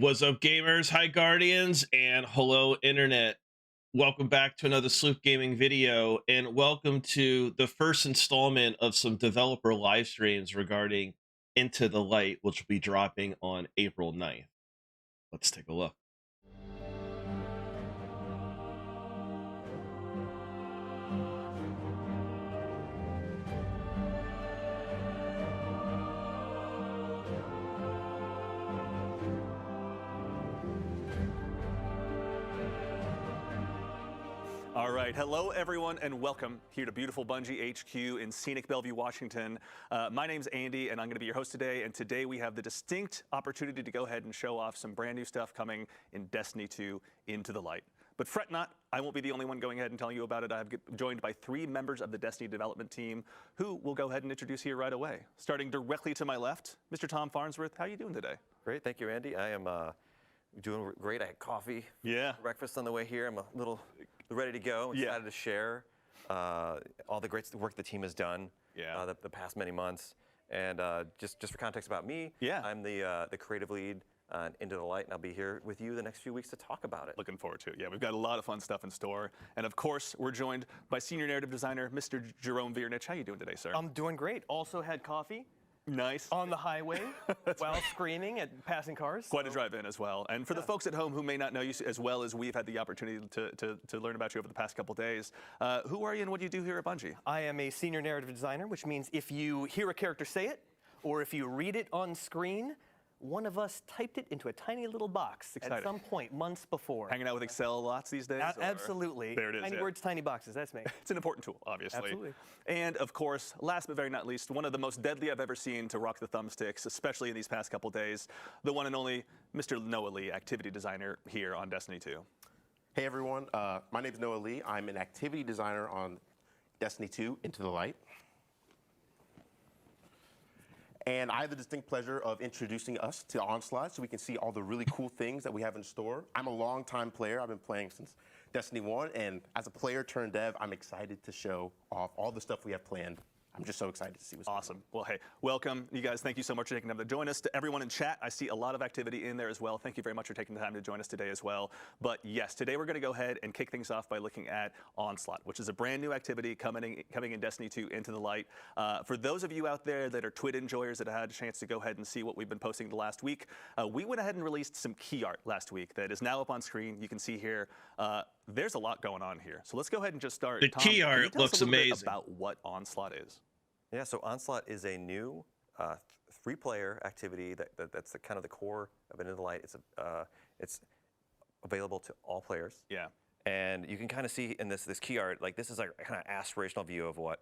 What's up, gamers? Hi, Guardians, and hello, Internet. Welcome back to another Sloop Gaming video, and welcome to the first installment of some developer live streams regarding Into the Light, which will be dropping on April 9th. Let's take a look. All right, hello everyone and welcome here to beautiful Bungie HQ in scenic Bellevue, Washington. My name's Andy and I'm going to be your host today, and today we have the distinct opportunity to go ahead and show off some brand new stuff coming in Destiny 2 Into the Light. But fret not, I won't be the only one going ahead and telling you about it. I'm joined by 3 members of the Destiny development team who we'll go ahead and introduce here right away. Starting directly to my left, Mr. Tom Farnsworth, how are you doing today? Great, thank you, Andy. I am doing great. I had coffee, breakfast on the way here. I'm a little ready to go. Excited to share all the great work the team has done the past many months. And just for context about me, I'm the creative lead on Into the Light, and I'll be here with you the next few weeks to talk about it. Looking forward to it. Yeah, we've got a lot of fun stuff in store. And of course, we're joined by senior narrative designer, Mr. Jerome Viernich. How you doing today, sir? I'm doing great. Also had coffee. Nice. On the highway while screaming at passing cars. Quite a drive in as well. And for the folks at home who may not know you as well as we've had the opportunity to learn about you over the past couple days, who are you and what do you do here at Bungie? I am a senior narrative designer, which means if you hear a character say it, or if you read it on screen, one of us typed it into a tiny little box at some point months before. Hanging out with Excel lots these days? Absolutely. There it is. Tiny words, tiny boxes. That's me. It's an important tool, obviously. Absolutely. And of course, last but very not least, one of the most deadly I've ever seen to rock the thumbsticks, especially in these past couple days, the one and only Mr. Noah Lee, activity designer here on Destiny 2. Hey everyone, my name is Noah Lee. I'm an activity designer on Destiny 2 Into the Light. And I have the distinct pleasure of introducing us to Onslaught so we can see all the really cool things that we have in store. I'm a longtime player. I've been playing since Destiny 1, and as a player turned dev, I'm excited to show off all the stuff we have planned. I'm just so excited to see what's awesome. Well, hey, welcome. You guys, thank you so much for taking time to join us. To everyone in chat, I see a lot of activity in there as well. Thank you very much for taking the time to join us today as well. But yes, today we're going to go ahead and kick things off by looking at Onslaught, which is a brand new activity coming in Destiny 2 Into the Light. For those of you out there that are TWID enjoyers that have had a chance to go ahead and see what we've been posting the last week, we went ahead and released some key art last week that is now up on screen. You can see here. There's a lot going on here. So let's go ahead and just start. The Tom, key art looks amazing. About what Onslaught is. Yeah, so Onslaught is a new 3-player activity that's kind of the core of Into the Light. It's available to all players. Yeah. And you can kind of see in this key art, like this is like a kind of aspirational view of what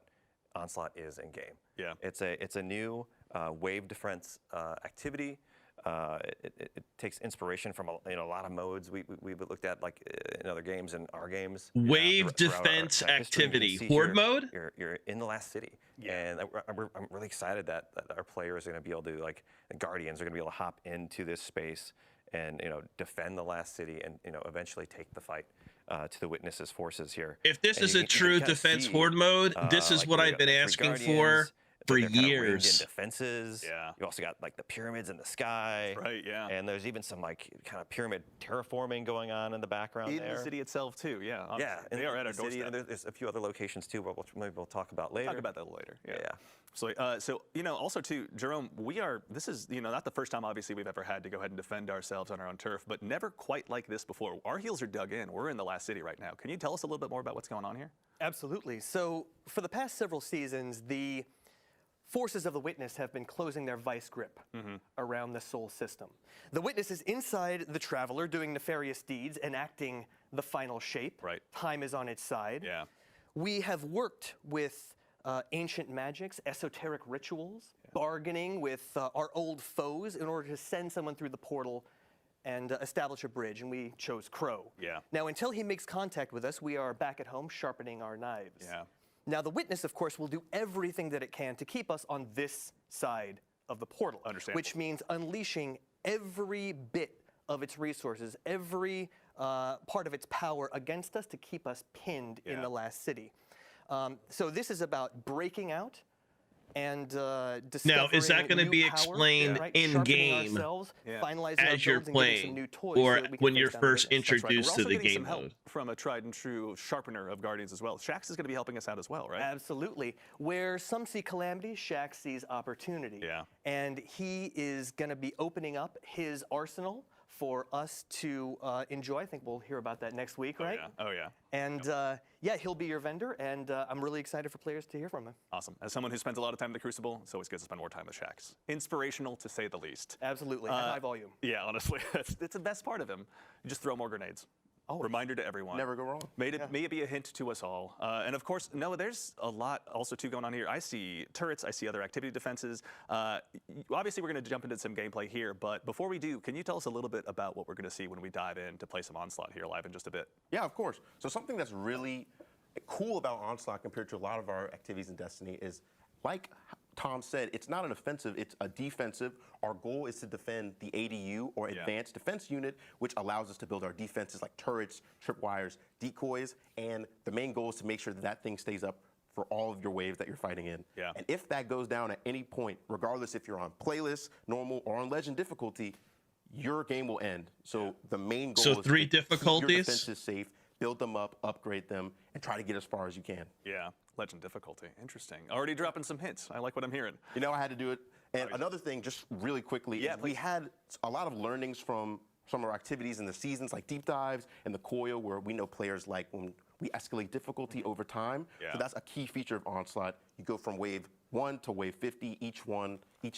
Onslaught is in game. Yeah. It's a new wave defense activity. It takes inspiration from a lot of modes we've looked at, like in other games and our games. Wave defense activity. Horde mode? You're in the last city. And I'm really excited that our players are going to be able to, like, the Guardians are going to be able to hop into this space and defend the last city and eventually take the fight to the Witnesses' forces here. If this is a true defense horde mode, this is what I've been asking for years. Defenses. Yeah. You also got like the pyramids in the sky. Right. Yeah. And there's even some like kind of pyramid terraforming going on in the background in the city itself too. Yeah. Yeah. They are at our doorstep. And there's a few other locations too, but maybe we'll talk about later. Talk about that later. Yeah. So, also too, Jerome, this is, not the first time obviously we've ever had to go ahead and defend ourselves on our own turf, but never quite like this before. Our heels are dug in. We're in the last city right now. Can you tell us a little bit more about what's going on here? Absolutely. So for the past several seasons, the forces of the Witness have been closing their vice grip around the Sol system. The Witness is inside the Traveler doing nefarious deeds, enacting the final shape. Right. Time is on its side. Yeah. We have worked with ancient magics, esoteric rituals, bargaining with our old foes in order to send someone through the portal and establish a bridge, and we chose Crow. Yeah. Now, until he makes contact with us, we are back at home sharpening our knives. Yeah. Now, the Witness, of course, will do everything that it can to keep us on this side of the portal. Understandable. Which means unleashing every bit of its resources, every part of its power against us to keep us pinned in the last city. So this is about breaking out, and Now, is that going to new be power, explained right? in Sharpening game ourselves, finalizing our as you're builds and getting some playing, new toys or so that we can when face you're down the first witness? introduced to We're also the getting game some help mode? from a tried and true sharpener of Guardians as well. Shax is going to be helping us out as well, right? Absolutely. Where some see calamity, Shax sees opportunity. Yeah. And he is going to be opening up his arsenal for us to enjoy. I think we'll hear about that next week, right? Oh, yeah. And yeah, he'll be your vendor, and I'm really excited for players to hear from him. Awesome. As someone who spends a lot of time in the Crucible, it's always good to spend more time with Shax. Inspirational, to say the least. Absolutely, at high volume. Yeah, honestly, it's the best part of him. You just throw more grenades. Always. Reminder to everyone. Never go wrong. May it be a hint to us all. And of course, Noah, there's a lot also too going on here. I see turrets, I see other activity defenses. Obviously, we're going to jump into some gameplay here, but before we do, can you tell us a little bit about what we're going to see when we dive in to play some Onslaught here live in just a bit? Yeah, of course. So something that's really cool about Onslaught compared to a lot of our activities in Destiny is, like Tom said, it's not an offensive, it's a defensive. Our goal is to defend the ADU, or Advanced Defense Unit, which allows us to build our defenses like turrets, tripwires, decoys, and the main goal is to make sure that that thing stays up for all of your waves that you're fighting in. Yeah. And if that goes down at any point, regardless if you're on playlist, normal, or on legend difficulty, your game will end. So the main goal is three to keep difficulties? your defenses safe, build them up, upgrade them, and try to get as far as you can. Yeah, legend difficulty. Interesting. Already dropping some hints. I like what I'm hearing. You know, I had to do it. And another thing, just really quickly, is we had a lot of learnings from some of our activities in the seasons, like deep dives and the coil, where we know players like when we escalate difficulty over time. Yeah. So that's a key feature of Onslaught. You go from wave 1 to wave 50, each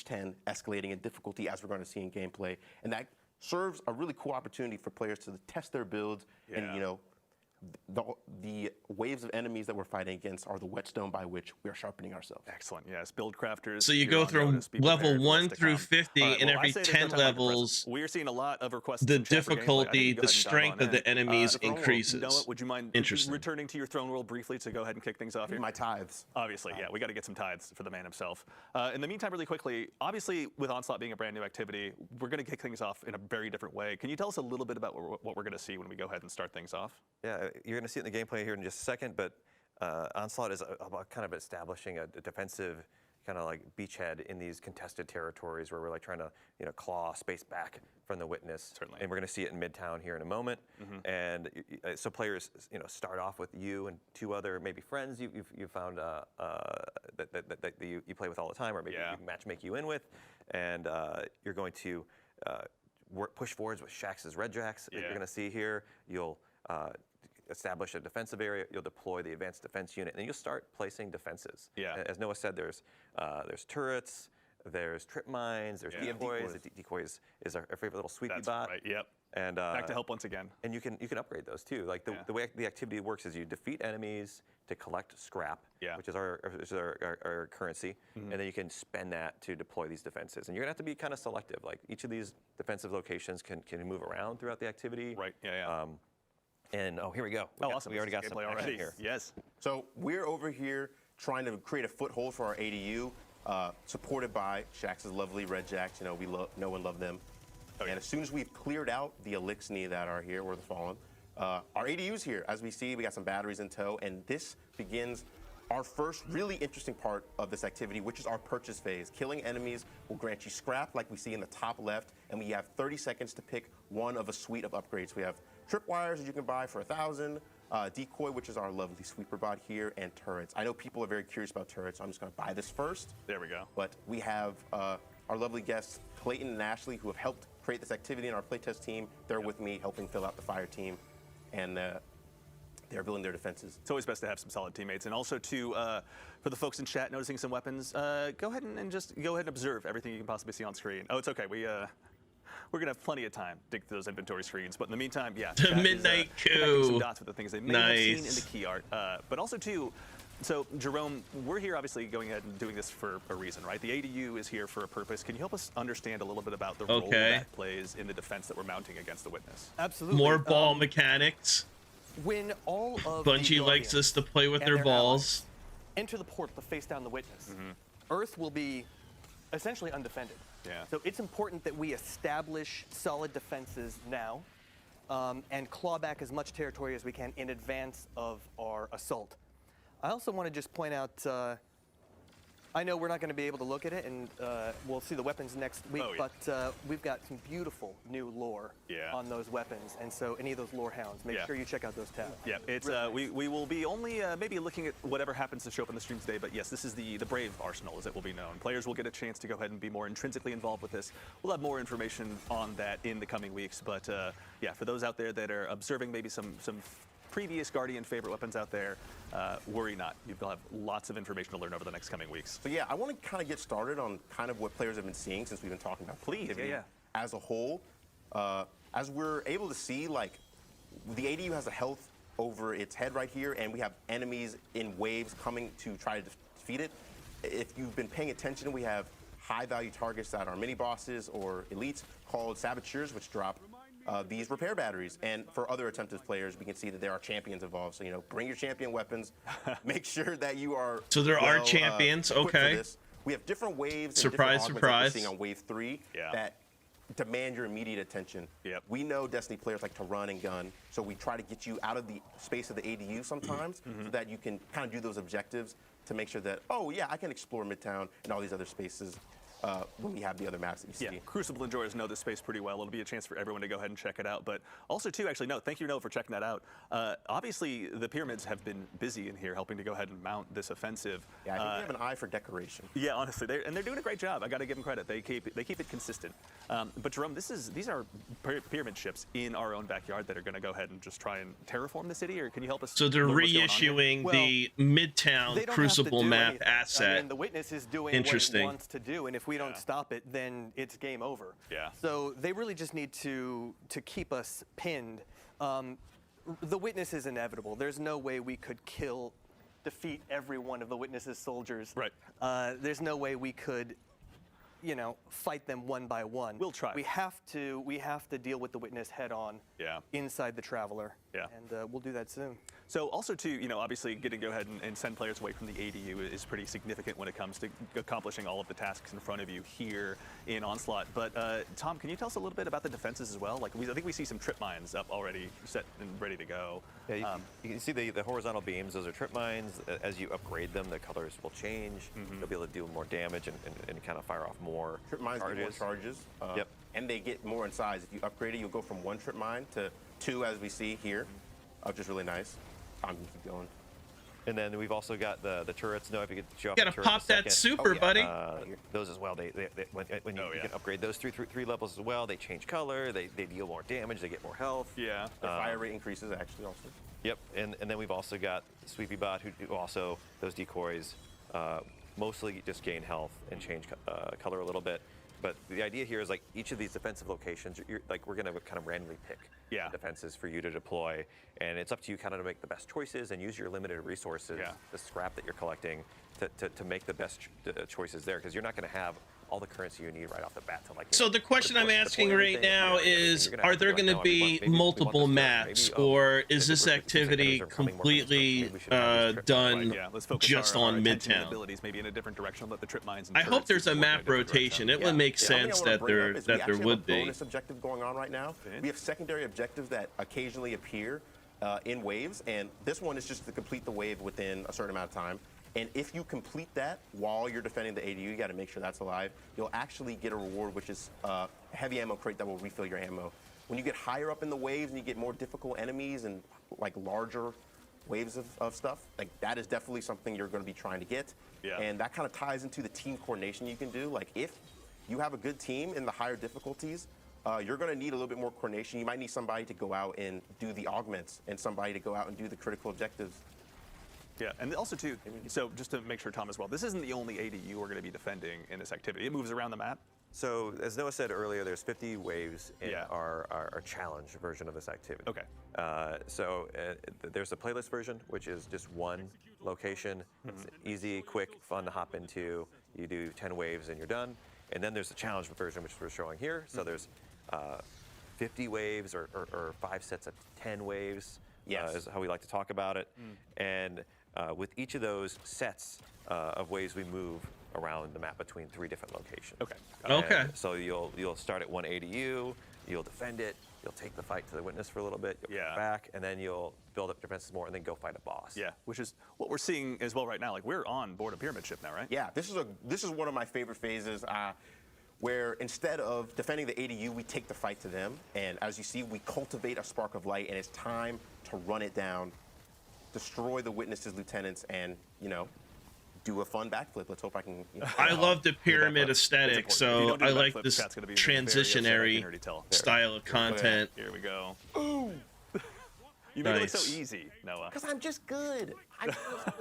10 escalating in difficulty, as we're going to see in gameplay. And that serves a really cool opportunity for players to test their builds and, you know, the waves of enemies that we're fighting against are the whetstone by which we are sharpening ourselves. Excellent. Yes, build crafters. So you go through level 1 through 50, and every 10 levels, we are seeing a lot of requests. the difficulty, the strength of the enemies increases. Noah, would you mind returning to your throne world briefly to go ahead and kick things off here? My tithes. Obviously, yeah, we got to get some tithes for the man himself. In the meantime, really quickly, obviously with Onslaught being a brand new activity, we're going to kick things off in a very different way. Can you tell us a little bit about what we're going to see when we go ahead and start things off? Yeah, you're going to see it in the gameplay here in just a second, but Onslaught is about kind of establishing a defensive kind of like beachhead in these contested territories where we're like trying to, you know, claw space back from the witness. Certainly. And we're going to see it in Midtown here in a moment. And so players, you know, start off with you and 2 other maybe friends you found that you play with all the time, or maybe you matchmake you in with, and you're going to push forwards with Shax's Red Jacks. You're going to see here. You'll establish a defensive area, you'll deploy the advanced defense unit, and then you'll start placing defenses. Yeah. As Noah said, there's turrets, there's trip mines, there's decoys. The decoys is our favorite little sweepy bot. Right. Yep. And back to help once again. And you can upgrade those too. Like the way the activity works is you defeat enemies to collect scrap, which is our currency, and then you can spend that to deploy these defenses. And you're gonna have to be kind of selective. Like each of these defensive locations can move around throughout the activity. Right. Yeah. And here we go. Awesome. We already got some action here. Yes. So we're over here trying to create a foothold for our ADU, supported by Shax's lovely Red Jacks. You know, we know and love them. And as soon as we've cleared out the Elixni that are here, or the Fallen, our ADU's here. As we see, we got some batteries in tow, and this begins our first really interesting part of this activity, which is our purchase phase. Killing enemies will grant you scrap, like we see in the top left, and we have 30 seconds to pick one of a suite of upgrades. We have tripwires that you can buy for 1,000, decoy, which is our lovely sweeper bot here, and turrets. I know people are very curious about turrets, so I'm just going to buy this first. There we go. But we have our lovely guests, Clayton and Ashley, who have helped create this activity in our playtest team. They're with me, helping fill out the fire team, and they're building their defenses. It's always best to have some solid teammates. And also, for the folks in chat noticing some weapons, go ahead and observe everything you can possibly see on screen. Oh, it's okay. We're going to have plenty of time to dig through those inventory screens. But in the meantime, The Midnight Coup. Some dots with the things they may have seen in the key art. But also, too, so Jerome, we're here obviously going ahead and doing this for a reason, right? The ADU is here for a purpose. Can you help us understand a little bit about the role that plays in the defense that we're mounting against the Witness? Absolutely. More ball mechanics. When all of Bungie likes us to play with their balls. Enter the portal to face down the Witness. Earth will be essentially undefended. Yeah. So it's important that we establish solid defenses now and claw back as much territory as we can in advance of our assault. I also want to just point out I know we're not going to be able to look at it, and we'll see the weapons next week, but we've got some beautiful new lore on those weapons, and so any of those lore hounds, make sure you check out those tabs. Yeah, it's really nice. we will be only maybe looking at whatever happens to show up in the stream today, but yes, this is the Brave Arsenal, as it will be known. Players will get a chance to go ahead and be more intrinsically involved with this. We'll have more information on that in the coming weeks, but yeah, for those out there that are observing maybe some previous Guardian favorite weapons out there, worry not. You'll have lots of information to learn over the next coming weeks. But yeah, I want to kind of get started on kind of what players have been seeing since we've been talking about productivity as a whole. As we're able to see, like, the ADU has a health over its head right here, and we have enemies in waves coming to try to defeat it. If you've been paying attention, we have high-value targets that are mini-bosses or elites called saboteurs, which drop these repair batteries. And for other attempted players, we can see that there are champions involved. So, you know, bring your champion weapons. Make sure that you are So there are champions, okay. We have different waves surprise, and different augments that we're seeing on wave 3 that demand your immediate attention. We know Destiny players like to run and gun, so we try to get you out of the space of the ADU sometimes so that you can kind of do those objectives to make sure that, oh yeah, I can explore Midtown and all these other spaces when we have the other maps that you see. Yeah, Crucible enjoyers know this space pretty well. It'll be a chance for everyone to go ahead and check it out. But also, too, actually, no, thank you, Noah, for checking that out. Obviously, the pyramids have been busy in here helping to go ahead and mount this offensive. Yeah, I think they have an eye for decoration. Yeah, honestly, they're doing a great job. I got to give them credit. They keep it consistent. But Jerome, these are pyramid ships in our own backyard that are going to go ahead and just try and terraform the city, or can you help us? So they're reissuing the Midtown Crucible map asset. I mean, the Witness is doing what it wants to do, and if we don't stop it, then it's game over. Yeah. So they really just need to keep us pinned. The Witness is inevitable. There's no way we could defeat every one of the Witness's soldiers. Right. There's no way we could, you know, fight them one by one. We'll try. We have to deal with the Witness head on. Inside the Traveler. Yeah. And we'll do that soon. So also, too, you know, obviously getting to go ahead and send players away from the ADU is pretty significant when it comes to accomplishing all of the tasks in front of you here in Onslaught. But Tom, can you tell us a little bit about the defenses as well? Like, I think we see some trip mines up already set and ready to go. Yeah, you can see the horizontal beams. Those are trip mines. As you upgrade them, the colors will change. You'll be able to do more damage and kind of fire off more trip mines. Get more charges. Yep. And they get more in size. If you upgrade it, you'll go from 1 trip mine to 2, as we see here, which is really nice. I'm gonna keep going. And then we've also got the turrets. No, if you could show off the turrets. Gotta pop that super, buddy. Those as well. When you can upgrade those through three levels as well, they change color. They deal more damage. They get more health. Yeah. The fire rate increases actually also. Yep. And then we've also got Sweepy Bot, who do also those decoys mostly just gain health and change color a little bit. But the idea here is, like, each of these defensive locations, we're going to kind of randomly pick defenses for you to deploy, and it's up to you kind of to make the best choices and use your limited resources, the scrap that you're collecting, to make the best choices there, because you're not going to have all the currency you need right off the bat to, like. So the question I'm asking right now is, are there going to be multiple maps, or is this activity completely done just on Midtown? Maybe in a different direction. Let the trip mines. I hope there's a map rotation. It would make sense that there would be. Bonus objective going on right now. We have secondary objectives that occasionally appear in waves, and this one is just to complete the wave within a certain amount of time. And if you complete that while you're defending the ADU, you got to make sure that's alive. You'll actually get a reward, which is a heavy ammo crate that will refill your ammo. When you get higher up in the waves and you get more difficult enemies and like larger waves of stuff, like that is definitely something you're going to be trying to get. And that kind of ties into the team coordination you can do. Like, if you have a good team in the higher difficulties, you're going to need a little bit more coordination. You might need somebody to go out and do the augments and somebody to go out and do the critical objectives. Yeah, and also, too, so just to make sure, Tom, as well, this isn't the only ADU we're going to be defending in this activity. It moves around the map. So, as Noah said earlier, there's 50 waves in our challenge version of this activity. Okay. There's a playlist version, which is just one location. It's easy, quick, fun to hop into. You do 10 waves and you're done. And then there's the challenge version, which we're showing here. So there's 50 waves or 5 sets of 10 waves. Is how we like to talk about it. And with each of those sets of ways, we move around the map between 3 different locations. Okay. Okay. So you'll start at one ADU, you'll defend it, You'll take the fight to the witness for a little bit. You'll come back, and then you'll build up your defenses more, and then go fight a boss. Yeah, which is what we're seeing as well right now. Like we're on board a pyramid ship now, right? Yeah, this is one of my favorite phases. Where instead of defending the ADU, we take the fight to them. And as you see, we cultivate a spark of light, and it's time to run it down, destroy the witnesses, lieutenants, and, you know, do a fun backflip. Let's hope I can. You know, I love the pyramid aesthetic, so I like this transitionary style of content. Here we go. Ooh. You make it look so easy, Noah. Because I'm just good.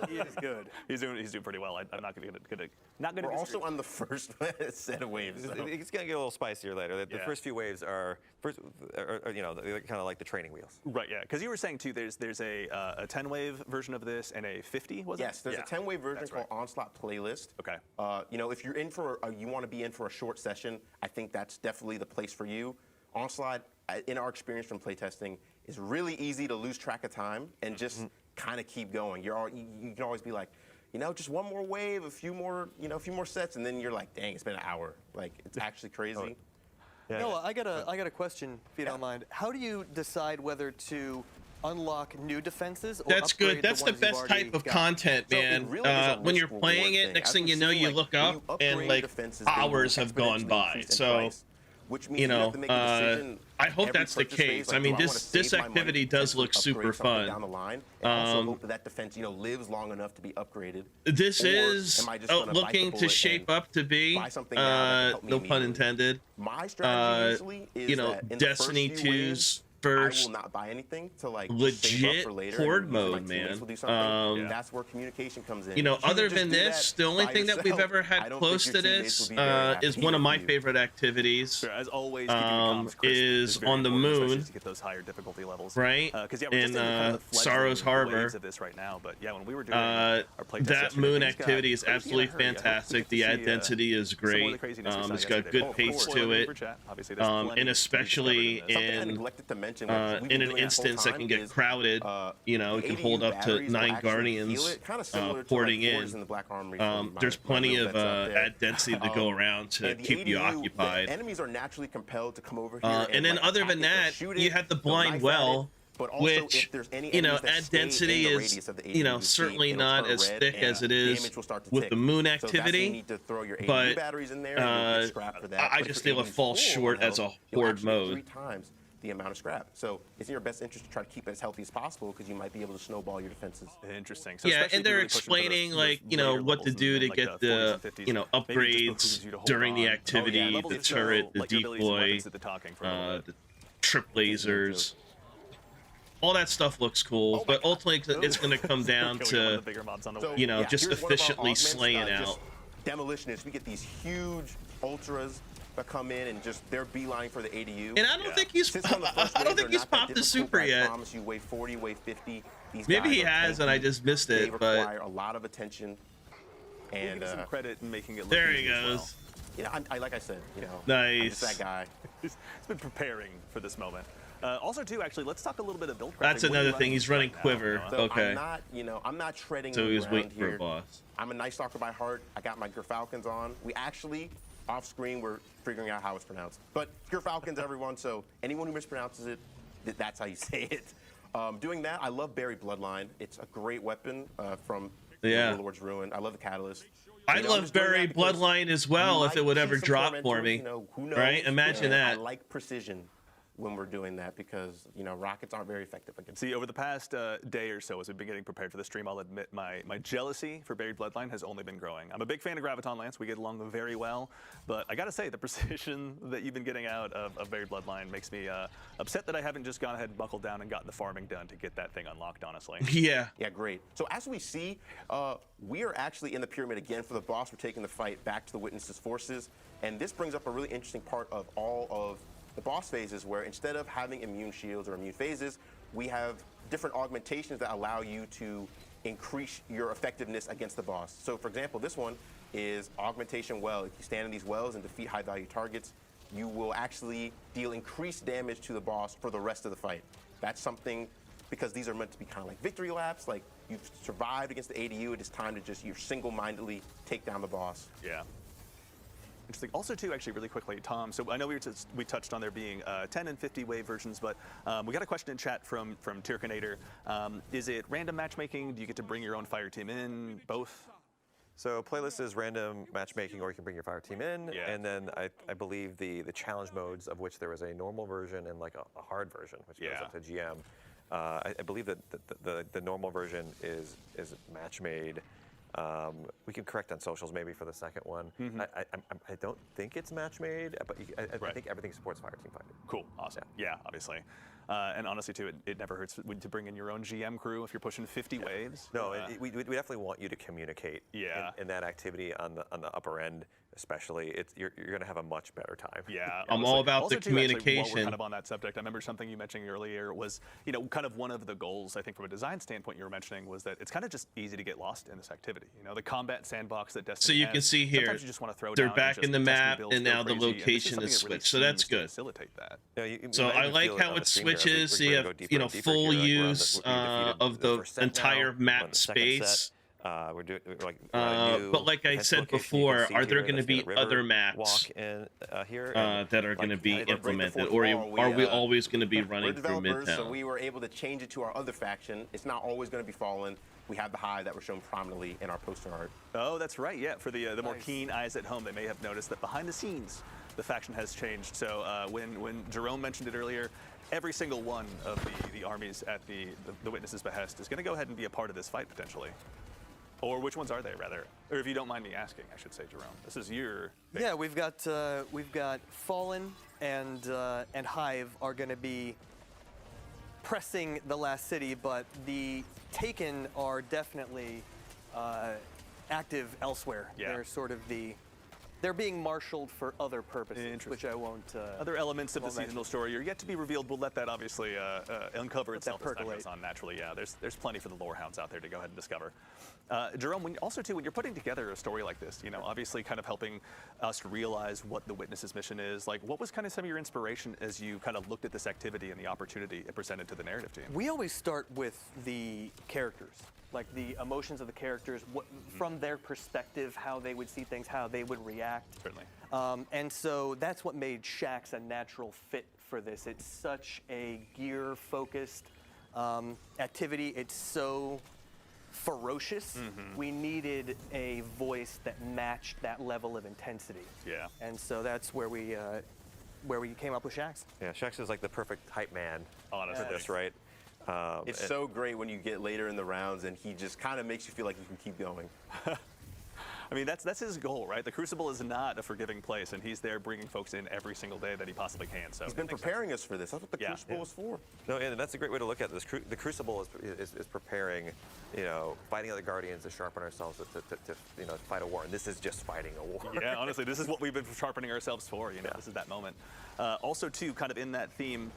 He is good. He's doing pretty well. I'm not going to. We're also on the first set of waves. So. It's going to get a little spicier later. The first few waves are you know, they're kind of like the training wheels. Right. Yeah. Because you were saying too, there's a 10-wave version of this and a 50. Was it? Yes. There's a 10-wave version called Onslaught Playlist. Okay. You know, if you're in for you want to be in for a short session, I think that's definitely the place for you. Onslaught, in our experience from playtesting, is really easy to lose track of time and just kind of keep going. You can always be like, you know, just one more wave, a few more sets, and then you're like, dang, it's been an hour. Like, it's actually crazy. Noah, I got a question, if you don't mind. How do you decide whether to unlock new defenses or That's good. upgrade That's the ones you've best already type of got? content, So man. it really is a When you're risk-reward playing it, thing. next As thing we're you know, seeing, you like, look when up you upgrade and like defenses, they will hours have gone exponentially by. increase in So price, which means you you have know, to make a decision I hope every that's the purchase phase, case. like, I mean, do wanna this save my money activity to does look potentially super upgrade something fun. down the line, and also hope that defense, you know, lives long enough to be upgraded. This Or is am I just gonna bite the looking to bullet shape and up to be, buy something now that can help me no pun immediately? intended, My strategy usually is you know, that in the first Destiny few waves, 2's I first will not buy anything to like just save up legit for later. horde and usually my mode, teammates man. will do something. That's where communication comes in. You know, If you other just than do this, that the only by thing that we've yourself, ever I had don't close think to your teammates this will be very is happy one of with my you. favorite activities. So as always, keeping the comms crisp Is very on the important, especially moon, as you get those higher difficulty levels, right? Because we're just In in kind of the fledgling Sorrow's Harbor. waves of this right now. But yeah, when we were doing our playtest That yesterday, moon things got activity is crazy in a absolutely hurry. I hope we fantastic. get to The see, ad density is some more of great. the craziness we saw It's got yesterday. good pace Spoiler to alert it. for chat. Obviously, there's plenty And to be especially discovered in this. Something I in neglected to mention, which we've been an doing that whole instance that time can get is, crowded, you know, it the can hold ADU up to batteries will 9 actually Guardians heal it, kinda similar to, porting like, in. Forge in the Black Armory from There's my plenty real of vets out there. ad density to go around to And the keep you ADU, occupied. The enemies are naturally compelled to come over here. And then like, other attack than it, they'll that, shoot you it, had the they'll blind knife at well, it, but also which, if there's any you know, enemies that ad stay in density the is, radius of the you know, ADU, certainly it'll not turn as red thick and as it is damage will start to with tick. the moon So that's when you activity, need to throw your ADU but batteries in there and you'll get scrap for that. I But just if your feel it ADU's falls full short on as a health, you'll horde actually get mode. 3 times the amount of scrap. So it's in your best interest to try to keep it as healthy as possible because you might be able to snowball your defenses. Interesting. So Yeah, especially and if you're they're really pushing for those explaining, like, you later know, what to levels do and to like get the 40s the, and 50s, you know, maybe it just upgrades behooves you to hold during the on. activity, levels the is so, turret, the like, your abilities and decoy, weapons did the talking for a little bit. the trip lasers. All that stuff looks cool, but ultimately it's going to come down Killing one to, of the bigger mobs on the So, way. you know, yeah, just here's one of our efficiently augments, slaying just out. Demolitionists, we get these huge ultras that come in and just they're beeline for the ADU. And I don't think he's, Since on the first I don't wave, think they're he's not that popped the difficult, super but I yet. promise you, wave 40, wave 50. These Maybe guys he are has, and I tanky. just missed They it, but require a lot of attention. We'll And give him some credit in making it look there he easy as well. goes. you know, I like I said, you know, I'm just Nice. that guy. He's been preparing for this moment. Also, too, actually, let's talk a little bit of build prepping. That's What are you another thing. He's running right now, Quiver. Noah? So Okay. I'm not, you know, I'm not treading So the he was ground waiting for here. a boss. I'm a Night Stalker by heart. I got my Gerfalcons on. We actually, off screen, we're figuring out how it's pronounced. But Gerfalcons, everyone, so anyone who mispronounces it, that's how you say it. Doing that, I love Buried Bloodline. It's a great weapon from Lord's Ruin. I love the Catalyst. I love Buried Bloodline as well if it would ever drop for me. You know, who knows? Right? Imagine that. I like precision when we're doing that because, you know, rockets aren't very effective against See, over the past day or so, as we've been getting prepared for the stream, I'll admit my jealousy for Buried Bloodline has only been growing. I'm a big fan of Graviton Lance. We get along very well. But I got to say, the precision that you've been getting out of Buried Bloodline makes me upset that I haven't just gone ahead and buckled down and gotten the farming done to get that thing unlocked, honestly. Yeah. Yeah, great. So as we see, we are actually in the pyramid again for the boss. We're taking the fight back to the Witness's forces. And this brings up a really interesting part of all of the boss phases where instead of having immune shields or immune phases, we have different augmentations that allow you to increase your effectiveness against the boss. So for example, this one is Augmentation Well. If you stand in these wells and defeat high value targets, you will actually deal increased damage to the boss for the rest of the fight. That's something, because these are meant to be kind of like victory laps, like you've survived against the ADU, it is time to just, you single-mindedly take down the boss. Yeah. Interesting. Also, too, actually, really quickly, Tom. So I know we touched on there being 10 and 50 wave versions, but we got a question in chat from Tirkinator. Is it random matchmaking? Do you get to bring your own fire team in? Both? So playlist is random matchmaking, or you can bring your fire team in. Yeah. And then I believe the challenge modes, of which there is a normal version and like a hard version, which goes up to GM. I believe that the normal version is match made. We can correct on socials maybe for the second one. I don't think it's match made, but I think everything supports Fire Team Finder. Cool, awesome. Yeah, obviously. And honestly, too, it never hurts to bring in your own GM crew if you're pushing 50 waves. No, we definitely want you to communicate in that activity on the upper end, especially. You're going to have a much better time. Yeah, I'm all about also, the too, communication. Actually, while we're kind of on that subject, I remember something you mentioned earlier was, kind of one of the goals, I think, from a design standpoint you were mentioning was that it's kind of just easy to get lost in this activity. The combat sandbox that Destiny So you has, can see here, you just want to throw they're down back in the map, builds, and now the crazy, location is switched. So that's good. Facilitate that. Yeah, So I like how it switches. So you have full use of the entire map space. We're doing But like I said before, are there going to be other maps that are going to be implemented, or are we always going to be running through Midtown? So we were able to change it to our other faction. It's not always going to be Fallen. We have the Hive that were shown prominently in our poster art. Oh, that's right. Yeah, for the more keen eyes at home, they may have noticed that behind the scenes, the faction has changed. So when Jerome mentioned it earlier, every single one of the armies at the Witness's behest is going to go ahead and be a part of this fight potentially. Or which ones are they, rather? Or if you don't mind me asking, I should say, Jerome. This is your thing. Yeah, we've got Fallen and Hive are going to be pressing the last city, but the Taken are definitely active elsewhere. Yeah. They're sort of they're being marshaled for other purposes, which I won't. Other elements of the seasonal story are yet to be revealed. We'll let that obviously uncover itself as time goes on. Naturally, yeah. There's plenty for the lore hounds out there to go ahead and discover. Jerome, when you're putting together a story like this, obviously kind of helping us realize what the Witness's mission is. Like, what was kind of some of your inspiration as you kind of looked at this activity and the opportunity it presented to the narrative team? We always start with the characters. Like the emotions of the characters, from their perspective, how they would see things, how they would react. Certainly. And so that's what made Shaxx a natural fit for this. It's such a gear-focused activity. It's so ferocious. We needed a voice that matched that level of intensity. Yeah. And so that's where we came up with Shaxx. Yeah, Shaxx is like the perfect hype man honestly. for this, right? It's so great when you get later in the rounds and he just kind of makes you feel like you can keep going. I mean, that's his goal, right? The Crucible is not a forgiving place, and he's there bringing folks in every single day that he possibly can. So he's been preparing us for this. That's what the Crucible is for. No, and that's a great way to look at this. The Crucible is preparing, fighting other Guardians to sharpen ourselves to fight a war. And this is just fighting a war. Yeah, honestly, this is what we've been sharpening ourselves for. This is that moment. Also, too, kind of in that theme,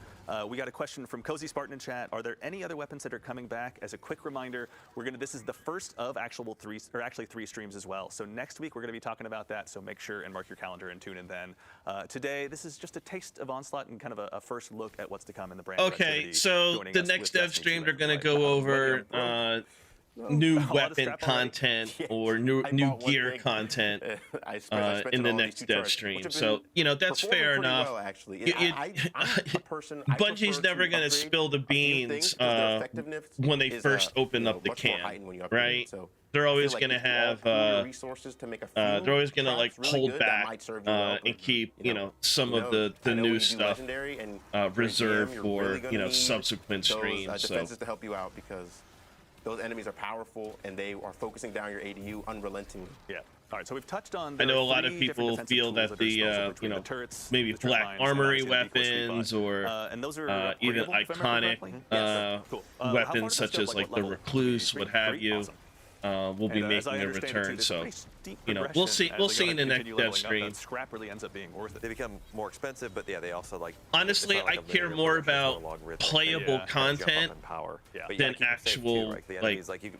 we got a question from Cozy Spartan in chat. Are there any other weapons that are coming back? As a quick reminder, this is the first of actually three streams as well. So next week we're going to be talking about that. So make sure and mark your calendar and tune in then. Today, this is just a taste of Onslaught and kind of a first look at what's to come in the brand. Okay, so the next dev stream they're going to go over new weapon content or new gear content in the next dev stream. So that's fair enough. Well, actually. Bungie's never going to spill the beans when they first open up the can, right? They're always going to have resources to make a they're always going to like hold back and keep some of the new stuff reserved for subsequent streams. Defenses to help you out because those enemies are powerful and they are focusing down your ADU unrelentingly. Yeah. All right, so we've touched on. I know a lot of people feel that the turrets, maybe black armory weapons or even iconic weapons such as like the Recluse, what have you. Will be making a return, so we'll see in the next dev stream. Scrap really ends up being worth it. They become more expensive, but yeah, they also like. Honestly, I care more about playable content than actual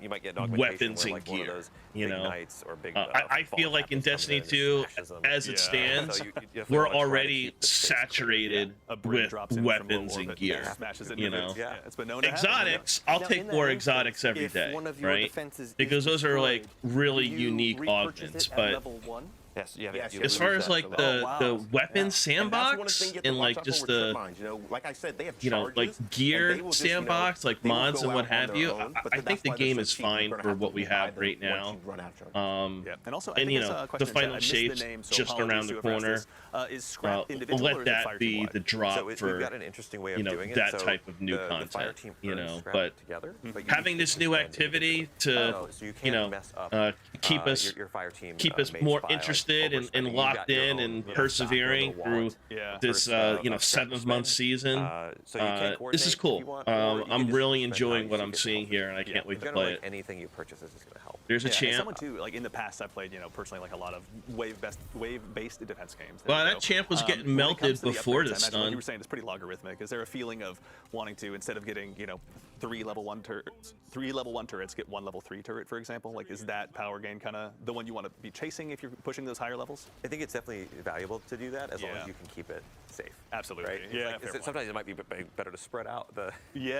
you might get weapons and gear. I feel like in Destiny 2, as it stands, we're already saturated with weapons and gear. Exotics, I'll take more exotics every day, right? Because those are like really unique augments, but Yes, yeah. Yes, As far as like the weapon And sandbox and like just the like I said, they have you know like charges, and gear they will just, sandbox, like they will mods go and what out on have their you. own, but I then think the that's why they're game so is cheap. You're fine gonna for have to what we buy have them right once now. you run out of charges. Yeah, and also I And think you it's know a the question in chat. final I missed shapes the name, so just apologies around the to whoever asked corner. this. Is scrap individual or Let is it that fire be team the wide? drop So we've for got an interesting way of you know doing it. that So type of new the content. fire team You earns know, scrap but together, but having this new activity to so you you can't know mess up keep us your fire team, keep us mates more by, like, interested and overspending. You locked got your in own, and you know, persevering stock, your through own wallet this first, you know scrap to 7-month spend. season. So you can This is coordinate cool. if you want, or you can I'm just really spend how enjoying you what see I'm fit to seeing help. here, and I can't wait to Generally, play like it. anything you purchase is just going to help. There's a And champ. someone too, like in the past, I played, personally, like a lot of wave-based defense games. Well, that champ was getting When it melted comes to the before upgrades, this I imagine, like stun. you were saying, it's pretty logarithmic. Is there a feeling of wanting to, instead of getting, 3 level 1 turrets, get 1 level 3 turret, for example? Like, is that power gain kind of the one you want to be chasing if you're pushing those higher levels? I think it's definitely valuable to do that as long as you can keep it safe. Absolutely. Right? Yeah. Like, sometimes it might be better to spread out the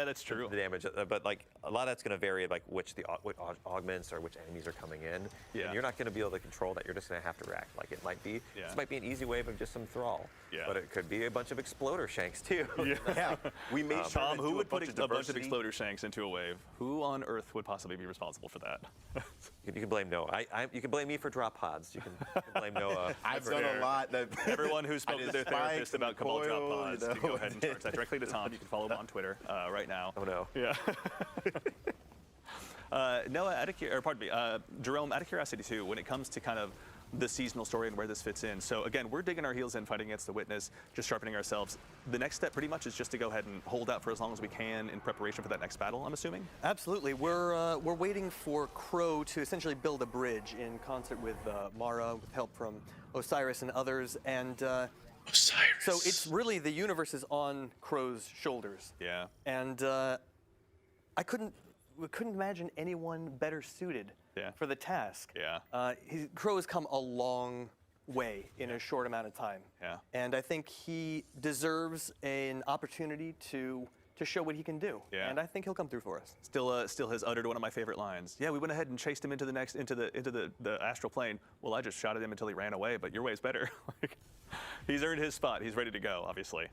that's true. the damage, but like a lot of that's going to vary, like what augments or which enemies are coming in. Yeah. And you're not going to be able to control that. You're just going to have to react. Like it might be. This might be an easy wave of just some thrall. Yeah. But it could be a bunch of exploder shanks too. Yeah, we made sure Tom, to who do would put a bunch of diversity. exploder shanks into a wave? Who on Earth would possibly be responsible for that? You can blame Noah. You can blame me for drop pods. You can blame Noah. I've done a lot. Everyone who spoke to their therapist about Cabal drop recoil, pods, you can go ahead and charge that directly to Tom. You can follow him on Twitter right now. Oh no. Yeah. Noah, Jerome, out of curiosity too, when it comes to kind of the seasonal story and where this fits in. So again, we're digging our heels in, fighting against the Witness, just sharpening ourselves. The next step pretty much is just to go ahead and hold out for as long as we can in preparation for that next battle, I'm assuming? Absolutely. We're waiting for Crow to essentially build a bridge in concert with Mara, with help from Osiris and others. And Osiris. so it's really, the universe is on Crow's shoulders. Yeah. And we couldn't imagine anyone better suited for the task. Yeah. Crow has come a long way in a short amount of time. Yeah. And I think he deserves an opportunity to show what he can do. Yeah. And I think he'll come through for us. Still has uttered one of my favorite lines. Yeah, we went ahead and chased him into the astral plane. Well, I just shot at him until he ran away, but your way's better. He's earned his spot. He's ready to go, obviously.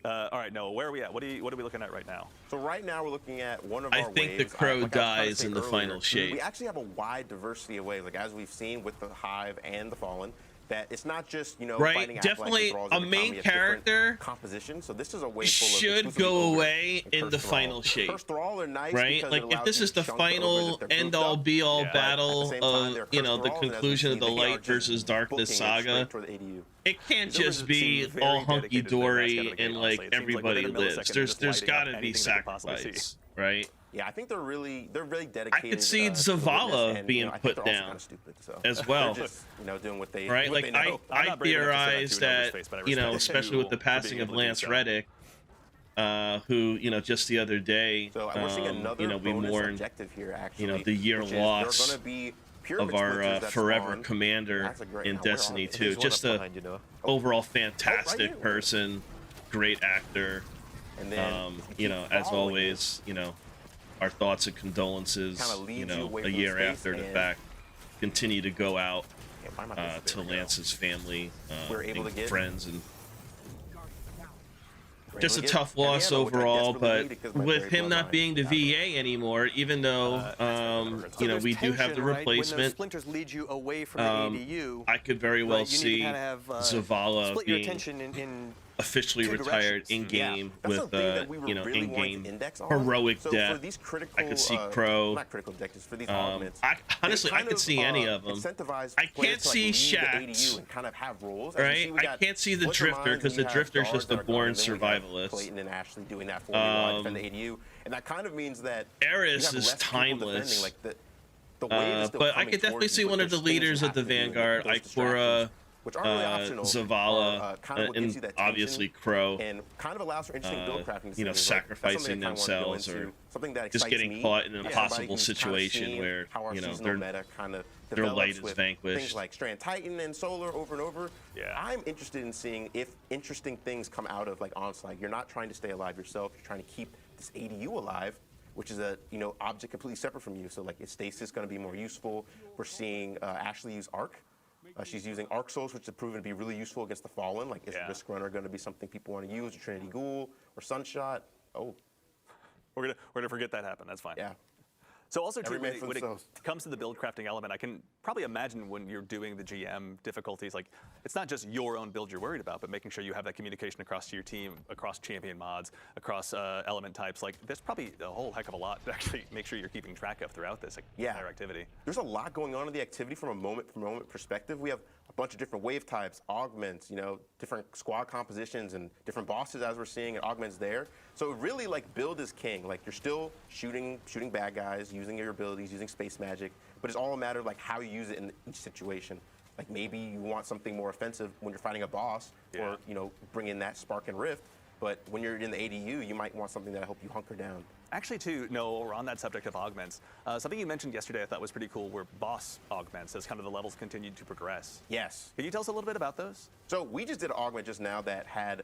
All right, Noah, where are we at? What are we looking at right now? So right now we're looking at one of our waves. I think the Crow like I was trying to dies say in the earlier, final shape. We actually have a wide diversity of waves, like as we've seen with the Hive and the Fallen. That it's not just fighting definitely acolytes and a thralls. main character composition. So this is a wave full of should exclusively go ogre away and in the cursed final thrall. shape. Cursed thrall are nice Right? because Like it if allows this you is to the chunk ogres final if they're end grouped all up. be all Yeah. At battle the same time, of they're the cursed thralls, and as we've conclusion of the seen, they are light just versus darkness booking it saga, straight toward the ADU. it can't These ogres just seem be very all dedicated hunky to their task out dory of the game, and honestly. like It seems like everybody within a millisecond, lives. they're There's just lighting got up to be anything they could possibly see. sacrifice, right? Yeah, I think they're really dedicated. I could see to the Zavala witness, and, being I think put they're also down kind of stupid, so as well. They're just doing what they Right? what Like they know. I'm I not brave enough to say that theorize to an ogre's that face, but I especially with the respect you passing for of being able to Lance do so. Reddick, who just the other day, So we're seeing another we bonus mourned objective here, actually. the year which is loss there are gonna be pyramid of our switches that forever spawn. commander That's a great- in now, where are Destiny they? 2. There's one Just up a behind you, Noah. overall here. fantastic person, great actor. And then if you keep As following always, our thoughts and condolences, Kinda leads you away a from year space, after the and- fact, continue to go out Yeah, why am I missing to there we go. Lance's family, We're able and to get- friends, and We're just a able to tough get loss Ariana, which I overall. desperately But needed 'cause my with very him not bloodline being the got VA anymore, even though There's we do have the tension, right? When those replacement, splinters lead you away from the ADU, I could very well right, you need to see kind of have, Zavala split your being attention in officially two retired directions. in game That's with something that we were really wanting in-game to index on. heroic So death. For these critical, I could see Crow. not critical objectives, for these augments. Honestly, they I kind could of, see any of them. incentivize I players can't to, like, see leave the Shax, ADU and kind of have roles. As you right? see, we I got can't see the Splinter Drifter, Minds, 'cause and the you have Drifter's guards just that a are born guarding, then we have survivalist. Clayton and Ashley doing that for you, defend the ADU, and that kind of means that Eris you have is less people timeless. defending, like the wave is still But I coming could definitely towards see you, one but of the there's things you leaders of have the to do, Vanguard, those Ikora, distractions, which aren't really optional, Zavala, are, kind of what gives you and that tension obviously Crow, and kind of allows for interesting build crafting decisions. Like, that's sacrificing something I kinda wanna go themselves into, or something that just excites getting me. caught in an Yeah, impossible somebody who's kinda situation seen where, how our seasonal their meta kind of light develops is with vanquished. things like Strand Titan and Solar over and over. Yeah. I'm interested in seeing if interesting things come out of like Onslaught. You're not trying to stay alive yourself. You're trying to keep this ADU alive, which is a object completely separate from you. So like, is stasis going to be more useful? We're seeing Ashley use Arc She's using Arc Souls, which has proven to be really useful against the Fallen. Like, is Risk Runner going to be something people want to use, or Trinity Ghoul, or Sunshot? Oh. We're gonna forget that happened. That's fine. Yeah. So also, too, when it comes to the build crafting element, I can probably imagine when you're doing the GM difficulties, like, it's not just your own build you're worried about, but making sure you have that communication across to your team, across champion mods, across element types. Like, there's probably a whole heck of a lot to actually make sure you're keeping track of throughout this entire activity. There's a lot going on in the activity from a moment perspective. We have a bunch of different wave types, augments, you know, different squad compositions and different bosses as we're seeing, and augments there. So really, like, build is king. Like, you're still shooting bad guys, using your abilities, using space magic, but it's all a matter of like how you use it in each situation. Like, maybe you want something more offensive when you're fighting a boss, or, you know, bring in that spark and rift. But when you're in the ADU, you might want something that'll help you hunker down. Actually, too, Noah, we're on that subject of augments. Something you mentioned yesterday I thought was pretty cool were boss augments as kind of the levels continued to progress. Yes. Can you tell us a little bit about those? So we just did an augment just now that had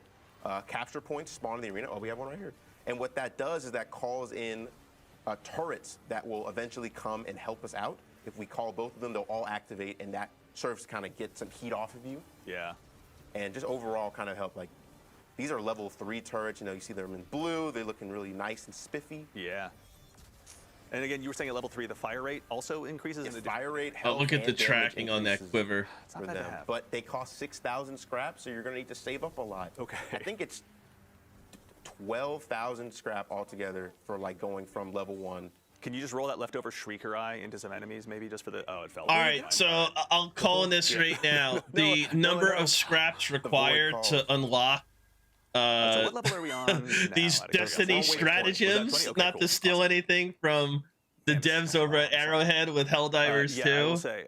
capture points spawn in the arena. Oh, we have one right here. And what that does is that calls in turrets that will eventually come and help us out. If we call both of them, they'll all activate, and that serves to kind of get some heat off of you. Yeah. And just overall kind of help. Like, these are level 3 turrets. You know, you see them in blue. They're looking really nice and spiffy. Yeah. And again, you were saying at level 3, the fire rate also increases. The fire rate. Oh, look at the tracking on that quiver. For them. But they cost 6,000 scrap, so you're going to need to save up a lot. Okay. I think it's 12,000 scrap altogether for like going from level 1. Can you just roll that leftover Shrieker Eye into some enemies, maybe just for the? Oh, it fell. All right, so I'll call on this right now. The number of scraps required to unlock so what level are we on these Destiny stratagems, not to steal anything from the devs over at Arrowhead with Helldivers 2. I will say,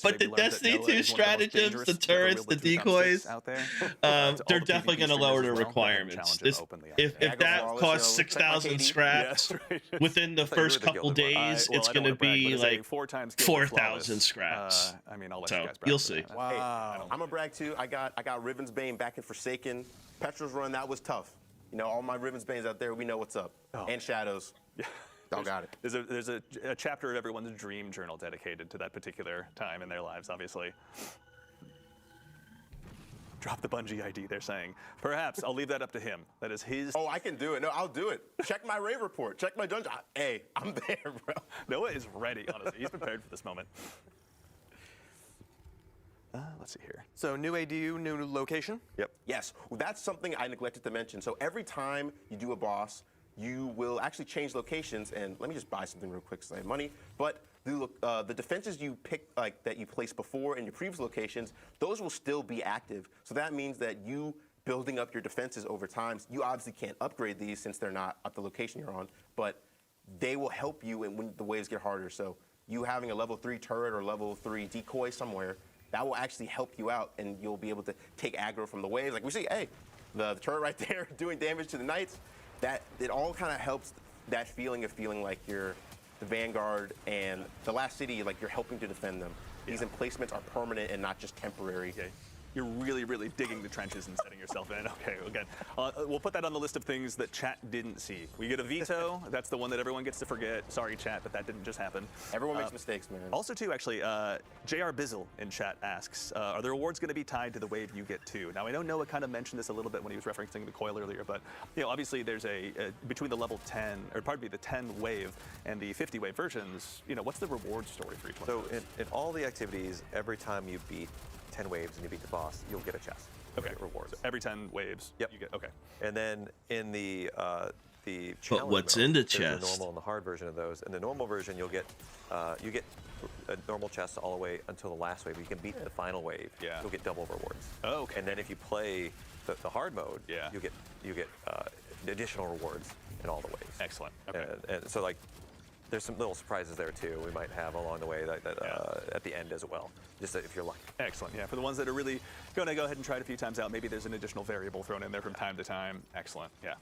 but the Destiny 2 stratagems, the turrets, the decoys, they're definitely going to lower the requirements. If that costs 6,000 scraps within the first couple days, it's going to be like 4,000 scraps. I mean, I'll let so you guys brag you'll see. Wow. Hey, I'm gonna brag too. I got Riven's Bane back in Forsaken. Petrol's run, that was tough. You know, all my Riven's Banes out there, we know what's up. And Shadows. Yeah. Y'all got it. There's a chapter of everyone's dream journal dedicated to that particular time in their lives, obviously. Drop the Bungie ID, they're saying. Perhaps I'll leave that up to him. That is his. Oh, I can do it. No, I'll do it. Check my raid report. Check my dungeon. Hey, I'm there, bro. Noah is ready, honestly. He's prepared for this moment. Let's see here. So new ADU, new location? Yep. Yes, well, that's something I neglected to mention. So every time you do a boss, you will actually change locations. And let me just buy something real quick because I have money. But the defenses you pick, like that you placed before in your previous locations, those will still be active. So that means that you building up your defenses over time. You obviously can't upgrade these since they're not at the location you're on, but they will help you when the waves get harder. So you having a level 3 turret or level 3 decoy somewhere, that will actually help you out, and you'll be able to take aggro from the waves. Like we see, hey, the turret right there doing damage to the knights. That it all kind of helps that feeling of feeling like you're the vanguard and the last city, like you're helping to defend them. These emplacements are permanent and not just temporary. Okay. You're really, really digging the trenches and setting yourself in. Okay, again, we'll put that on the list of things that chat didn't see. We get a veto. That's the one that everyone gets to forget. Sorry, chat, but that didn't just happen. Everyone makes mistakes, man. Also, too, actually, JR Bizzle in chat asks, are the rewards going to be tied to the wave you get too? Now, I know Noah kind of mentioned this a little bit when he was referencing the coil earlier, but you know, obviously, there's between the level 10, or pardon me, the 10 wave and the 50 wave versions. You know, what's the reward story for each one? So in all the activities, every time you beat 10 waves and you beat the boss, you'll get a chest. Okay. Get rewards. So every 10 waves, you get, okay. And then in the challenge But what's mode, in the there's chest? the normal and the hard version of those. In the normal version, you'll get a normal chest all the way until the last wave. You can beat the final wave. Yeah. You'll get double rewards. Oh, okay. And then if you play the hard mode, you get additional rewards in all the waves. Excellent. Okay. And so like, there's some little surprises there too we might have along the way at the end as well, just if you're lucky. Excellent. Yeah, for the ones that are really going to go ahead and try it a few times out, maybe there's an additional variable thrown in there from time to time. Excellent. Yeah.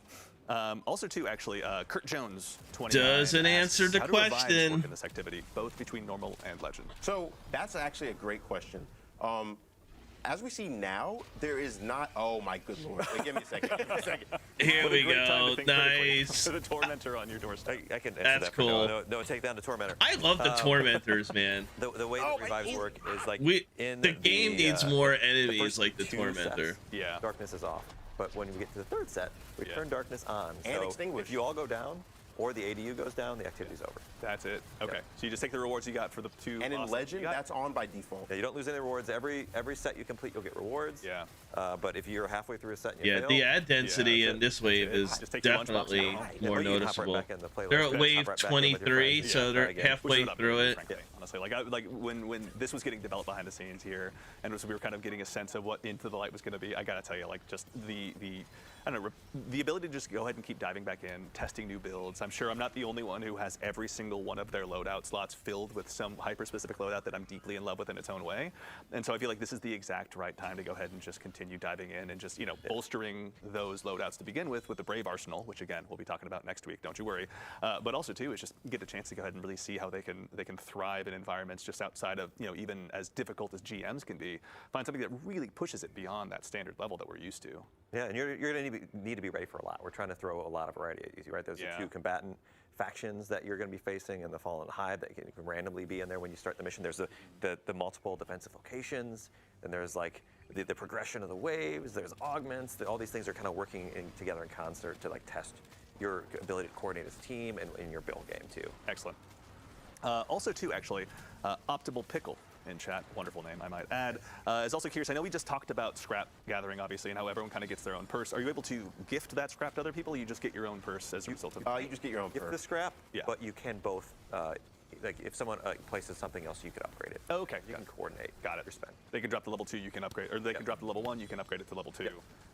Also, too, actually, Kurt Jones, 29, doesn't answer the how do revives question. Work in this activity, both between normal and legend? So that's actually a great question. As we see now, there is not. Oh my good lord! Wait, give me a second. Give me a second. Here What a we great time go. to think critically. Nice. The Tormentor on your doorstep. I can answer That's that for cool. no, take down the Tormentor. I love the Tormentors, man. The way that revives work is like The game needs more enemies first like the 2 Tormentor. sets, darkness is off. But when we get to the 3rd set, we turn darkness on. And so extinguish. if you all go down, or the ADU goes down, the activity's over. That's it. Okay. Yeah. So you just take the rewards you got for the 2. And in bosses Legend, you got. that's on by default. Yeah, you don't lose any rewards. Every set you complete, you'll get rewards. Yeah. But if you're halfway through a set and you Yeah, fail, the ad density that's in it. this wave is Just take your lunchbox definitely and go home. more or you can hop right noticeable. back in the playlist. They're Just at wave hop right back in with your 23, friends. so Yeah, they're again. halfway Which is what I'm through doing, it. frankly, honestly, like when this was getting developed behind the scenes here, and we were kind of getting a sense of what Into the Light was going to be. I gotta tell you, like just the I don't know, the ability to just go ahead and keep diving back in, testing new builds. I'm sure I'm not the only one who has every single one of their loadout slots filled with some hyper-specific loadout that I'm deeply in love with in its own way. And so I feel like this is the exact right time to go ahead and just continue diving in and just, you know, bolstering those loadouts to begin with the Brave Arsenal, which again, we'll be talking about next week, don't you worry. But also too, is just get a chance to go ahead and really see how they can thrive in environments just outside of, you know, even as difficult as GMs can be. Find something that really pushes it beyond that standard level that we're used to. Yeah, and you're going to need to be ready for a lot. We're trying to throw a lot of variety at you, right? There's the 2 combatant factions that you're going to be facing and the Fallen Hive that can randomly be in there when you start the mission. There's the multiple defensive locations, and there's like the progression of the waves, there's augments. All these things are kind of working together in concert to like test your ability to coordinate as a team and in your build game too. Excellent. Also too, actually, Optimal Pickle in chat, wonderful name I might add, is also curious. I know we just talked about scrap gathering, obviously, and how everyone kind of gets their own purse. Are you able to gift that scrap to other people, or you just get your own purse as a result of You just get your own Gift purse. the scrap, Yeah. but you can both, like if someone places something else, you could upgrade it. Oh, okay, You can coordinate. Got it. Your spend. They can drop the level 2, you can upgrade, or they can drop the level 1, you can upgrade it to level 2.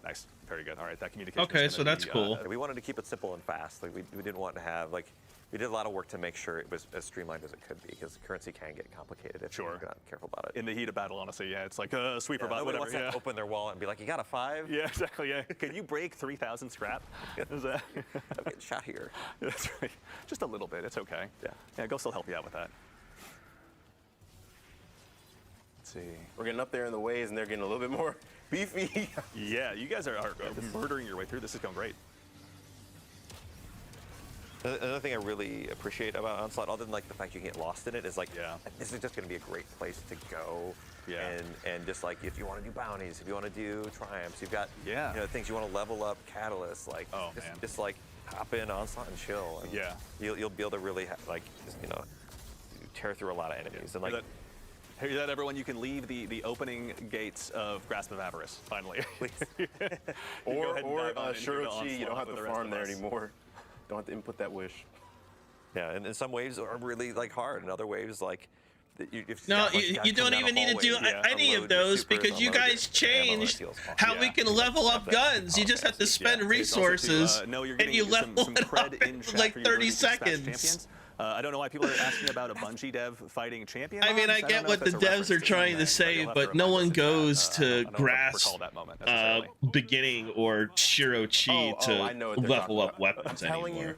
Nice, very good. All right, that communication. Okay, is so gonna that's be, cool. Yeah, we wanted to keep it simple and fast. Like we didn't want to have like, we did a lot of work to make sure it was as streamlined as it could be, because currency can get complicated if you're not careful about it. In the heat of battle, honestly, yeah, it's like a sweeper bot, Nobody whatever. wants to open their wallet and be like, you got a 5? Yeah, exactly. Yeah. Can you break 3,000 scrap? Is that? I'm getting shot here. That's right. Just a little bit. It's okay. Yeah. Yeah. Ghost will help you out with that. Let's see. We're getting up there in the waves, and they're getting a little bit more beefy. Yeah, you guys are murdering your way through. This is going great. Another thing I really appreciate about Onslaught, other than like the fact you get lost in it, is like, this is just going to be a great place to go. Yeah. And just like if you want to do bounties, if you want to do triumphs, you've got you know, things you want to level up, catalysts, like just like hop in Onslaught and chill. And you'll be able to really like just, you know, tear through a lot of enemies and like. Hear that, everyone? You can leave the opening gates of Grasp of Avarice, finally. or Shirochi, you don't have to farm there anymore. Don't have to input that wish. Yeah, and some waves are really like hard, and other waves like. You don't even need to do any of those because you guys changed how we can level up guns. You just have to spend resources and you level it up in like 30 seconds. I don't know why people are asking about a Bungie dev fighting champion. I mean, I get what the devs are trying to say, but no one goes to Grasp beginning or Shirochi to level up weapons anymore.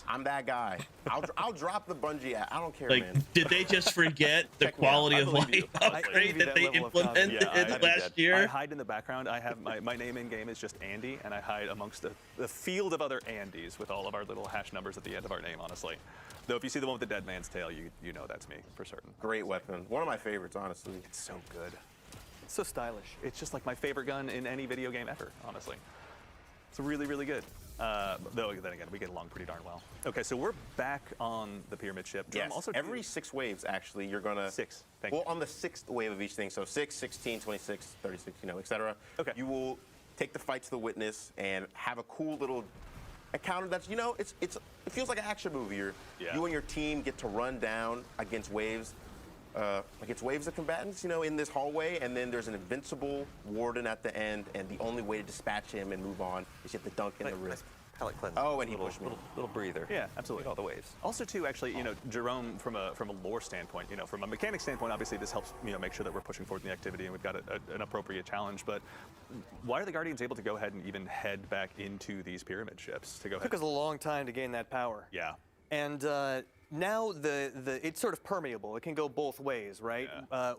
I'm that guy. I'll drop the Bungie app. I don't care, like, man. did they just forget the quality of life upgrade that they implemented last year? I hide in the background. I have my name in game is just Andy, and I hide amongst the field of other Andys with all of our little hash numbers at the end of our name, honestly. Though if you see the one with the dead man's tail, you know that's me for certain. Great weapon. One of my favorites, honestly. It's so good. It's so stylish. It's just like my favorite gun in any video game ever, honestly. It's really, really good. Though then again, we get along pretty darn well. Okay, so we're back on the pyramid ship. Yes, also every 6 waves, actually, you're gonna... 6, thank you. Well, on the 6th wave of each thing, so 6, 16, 26, 36, you know, etc. Okay. You will take the fight to the witness and have a cool little encounter that's, you know, it feels like an action movie. You and your team get to run down against waves of combatants, you know, in this hallway, and then there's an invincible warden at the end, and the only way to dispatch him and move on is you have to dunk in the wrist. Palate cleanse. Oh, and he pushed me. Little breather. Yeah, absolutely. All the waves. Also, too, actually, you know, Jerome, from a lore standpoint, you know, from a mechanic standpoint, obviously this helps, you know, make sure that we're pushing forward in the activity and we've got an appropriate challenge. But why are the Guardians able to go ahead and even head back into these pyramid ships to go ahead? It took us a long time to gain that power. Yeah. And now it's sort of permeable. It can go both ways, right? Yeah.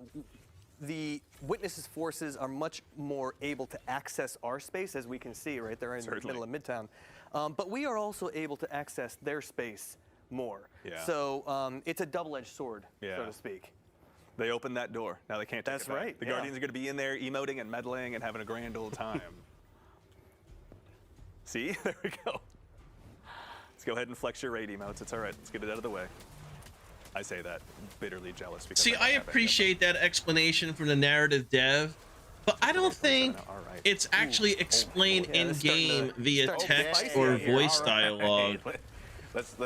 the Witness's forces are much more able to access our space, as we can see, right? They're in the middle of Midtown. But we are also able to access their space more. Yeah. So it's a double-edged sword, so to speak. They opened that door. Now they can't take That's it back. right. The Guardians are going to be in there emoting and meddling and having a grand old time. See? There we go. Let's go ahead and flex your raid emotes. It's all right. Let's get it out of the way. I say that bitterly jealous. Because See, I appreciate that explanation from the narrative dev, but I don't think it's actually explained in-game via text or voice dialogue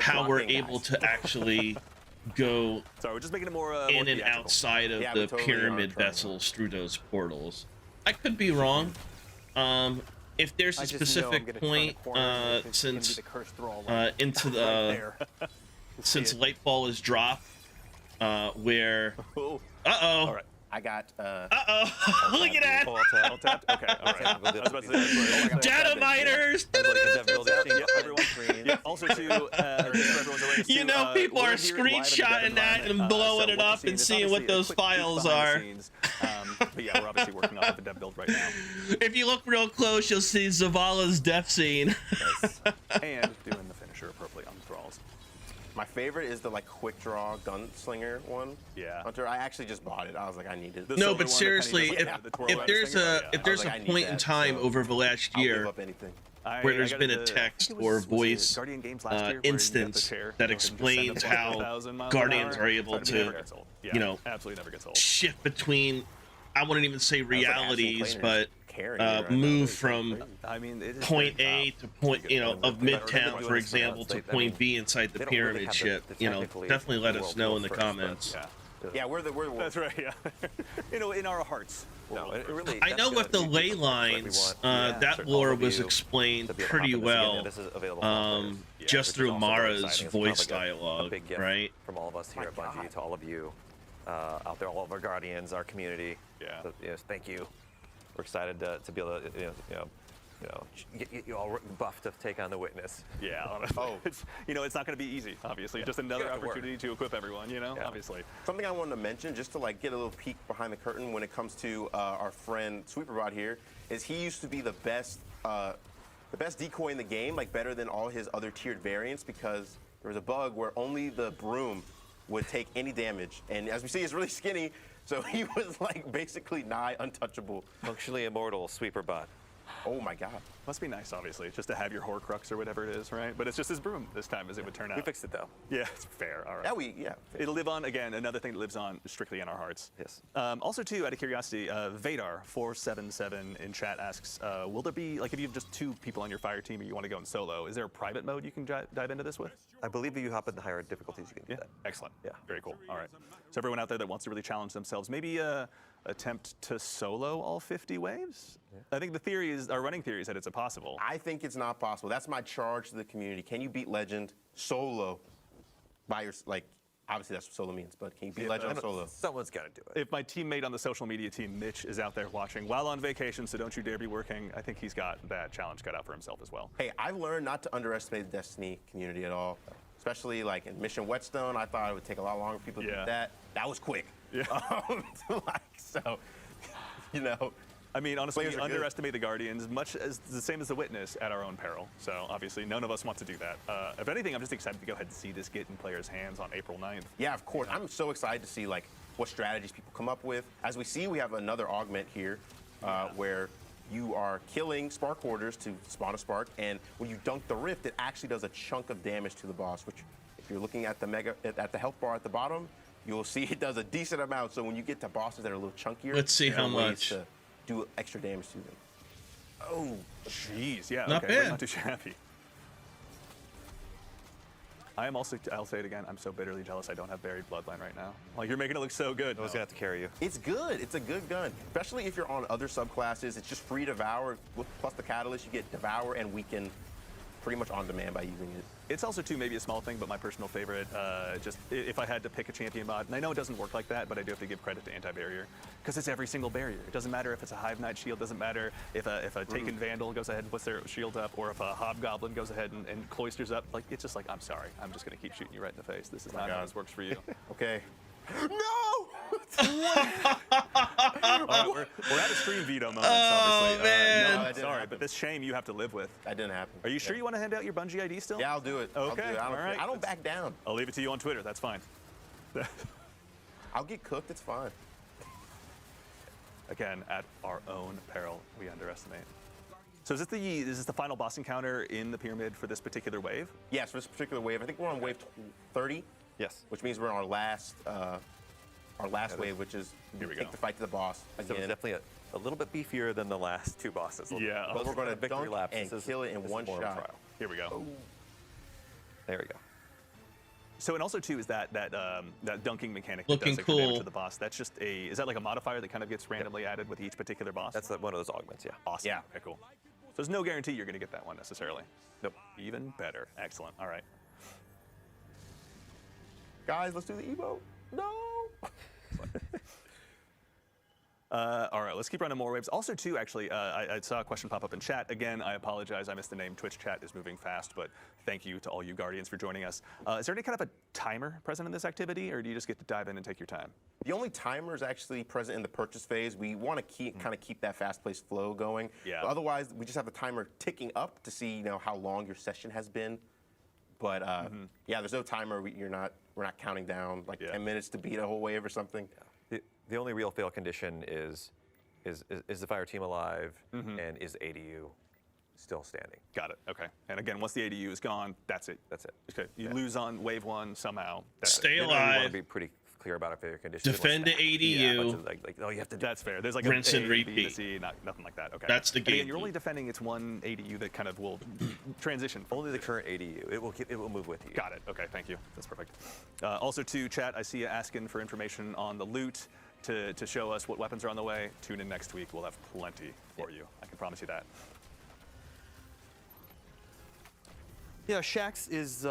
how we're able to actually go we're just making it more in and outside of the pyramid vessels through those portals. I could be wrong. If there's a specific point, since into the since Lightfall is dropped, where All right. I got. Look at that! All tapped. Okay. All right. I was about to say, Data miners! Also, too, You know, people are screenshotting that and blowing it up and seeing what those files are. But yeah, we're obviously working off of the dev build right now. If you look real close, you'll see Zavala's death scene. And doing the finisher appropriately on the thralls. My favorite is the like quick draw gunslinger one. Yeah. Hunter, I actually just bought it. I was like, I need it. No, but seriously, if there's a point in time over the last year where there's been a text or voice instance that explains how Guardians are able to, you know, absolutely never gets old. shift between, I wouldn't even say realities, but move from point A to point, you know, of Midtown, for example, to point B inside the pyramid ship. You know, definitely let us know in the comments. Yeah, we're the That's right. Yeah. You know, in our hearts. No, it really, I know with the ley lines, that lore was explained pretty well, just through Mara's voice dialogue, right? From all of us here at Bungie to all of you out there, all of our Guardians, our community. Yeah. So, yes, thank you. We're excited to be able to, get you all buffed to take on the Witness. Yeah, honestly. It's not going to be easy, obviously. Just another opportunity to equip everyone, obviously. Something I wanted to mention, just to like get a little peek behind the curtain when it comes to our friend Sweeperbot here, is he used to be the best decoy in the game, like better than all his other tiered variants, because there was a bug where only the broom would take any damage. And as we see, he's really skinny, so he was like basically nigh untouchable. Functionally immortal Sweeperbot. Oh my God. Must be nice, obviously, just to have your Horcrux or whatever it is, right? But it's just his broom this time, as it would turn out. We fixed it, though. Yeah, it's fair. All right. Yeah. It'll live on, again, another thing that lives on strictly in our hearts. Yes. Also, too, out of curiosity, Vadar477 in chat asks, will there be, like, if you have just 2 people on your fire team and you want to go in solo, is there a private mode you can dive into this with? I believe if you hop in the higher difficulties, you can do that. Excellent. Yeah. Very cool. All right. So everyone out there that wants to really challenge themselves, maybe attempt to solo all 50 waves? Yeah. I think the theory is, our running theory is that it's impossible. I think it's not possible. That's my charge to the community. Can you beat Legend solo by your, like, obviously that's what solo means, but can you beat Legend solo? Someone's got to do it. If my teammate on the social media team, Mitch, is out there watching while on vacation, so don't you dare be working, I think he's got that challenge cut out for himself as well. Hey, I've learned not to underestimate the Destiny community at all, especially like in Mission Whetstone. I thought it would take a lot longer for people to do that. That was quick. Yeah. So, you know. I mean, honestly, we underestimate the Guardians, much as the same as the Witness, at our own peril. So obviously, none of us want to do that. If anything, I'm just excited to go ahead and see this get in players' hands on April 9th. Yeah, of course. I'm so excited to see like what strategies people come up with. As we see, we have another augment here where you are killing Spark Hoarders to spawn a Spark, and when you dunk the Rift, it actually does a chunk of damage to the boss, which if you're looking at the health bar at the bottom, you'll see it does a decent amount. So when you get to bosses that are a little chunkier, let's see how much. To do extra damage to them. Oh, jeez. Yeah, not okay. bad. Not too shabby. I am also, I'll say it again, I'm so bitterly jealous I don't have Buried Bloodline right now. Like, you're making it look so good. I was going to have to carry you. It's good. It's a good gun. Especially if you're on other subclasses. It's just free Devour. Plus the Catalyst, you get Devour and Weaken pretty much on demand by using it. It's also, too, maybe a small thing, but my personal favorite, just if I had to pick a champion mod, and I know it doesn't work like that, but I do have to give credit to Anti-Barrier, because it's every single barrier. It doesn't matter if it's a Hive Knight shield, doesn't matter if a Taken Vandal goes ahead and puts their shield up, or if a Hobgoblin goes ahead and cloisters up. Like, it's just like, I'm sorry, I'm just going to keep shooting you right in the face. This is not how this works for you. Okay. No! We're at a stream veto moment, obviously. Man. No, sorry, but this shame you have to live with. That didn't happen. Are you sure you want to hand out your Bungie ID still? Yeah, I'll do it. Okay, I'll do it. all right. I don't back down. I'll leave it to you on Twitter. That's fine. I'll get cooked. It's fine. Again, at our own peril, we underestimate. So is this the final boss encounter in the pyramid for this particular wave? Yes, for this particular wave. I think we're on wave 30. Yes. Which means we're on our last wave, which is Here we take go. the fight to the boss. So it's Again. definitely a little bit beefier than the last 2 bosses. Yeah. But we're going to victory dunk lap. and kill it in one more of a shot. trial. Here we go. There we go. So, and also too is that dunking mechanic Looking that does extra damage cool. to the boss. That's just is that like a modifier that kind of gets randomly added with each particular boss? That's one of those augments, yeah. Awesome. Yeah. Okay, cool. So there's no guarantee you're going to get that one necessarily. Nope. Even better. Excellent. All right. Guys, let's do the emote. No. All right, let's keep running more waves. Also, too, actually, I saw a question pop up in chat. Again, I apologize. I missed the name. Twitch chat is moving fast, but thank you to all you Guardians for joining us. Is there any kind of a timer present in this activity, or do you just get to dive in and take your time? The only timer is actually present in the purchase phase. We want to kind of keep that fast-paced flow going. Yeah. But otherwise, we just have the timer ticking up to see how long your session has been. But yeah, there's no timer. We're not counting down like 10 minutes to beat a whole wave or something. The only real fail condition is the fire team alive and is ADU still standing. Got it. Okay. And again, once the ADU is gone, that's it. That's it. Okay. You lose on wave 1 somehow. That's Stay it. You want to alive. be pretty clear about a failure condition. Defend the ADU. Like, oh, you have to do That's fair. There's like Rinse a and A, B to repeat. C, nothing like that. Okay. That's the And again, game. you're only defending its one ADU that kind of will transition. only the current ADU. It will move with you. Got it. Okay, thank you. That's perfect. Also, too, chat, I see you asking for information on the loot to show us what weapons are on the way. Tune in next week. We'll have plenty for you. I can promise you that. Yeah, Shax is,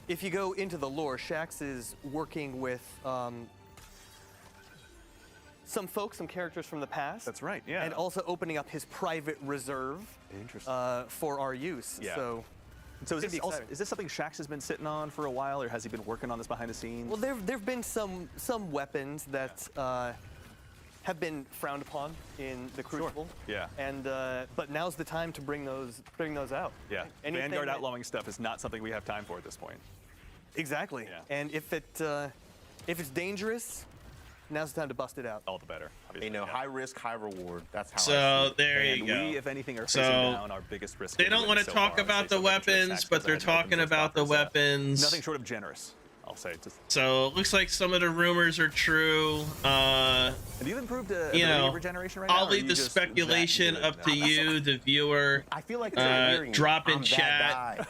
if you go into the lore, Shax is working with some folks, some characters from the past. That's right, yeah. And also opening up his private reserve for our use. Yeah. So So It's gonna be exciting. is this something Shax has been sitting on for a while, or has he been working on this behind the scenes? Well, there've been some weapons that have been frowned upon in the Crucible. Yeah. And but now's the time to bring those out. Yeah. Anything Vanguard that- outlawing stuff is not something we have time for at this point. Exactly. Yeah. And if it's dangerous, now's the time to bust it out. All the better. Obviously. Yeah. High risk, high reward. That's how I see So it. there And you go. we, if anything, are So, facing down our biggest risk. They don't want to so talk far. about They the said that weapons, Shax but goes they're ahead and opens talking those about the coffers up. weapons. Nothing short of generous, I'll say. Just, So it looks like some of the rumors are true. have you improved regeneration right now? I'll or leave you the just speculation that good up to now? you, the viewer. I feel like it's endearing. Drop in I'm that chat.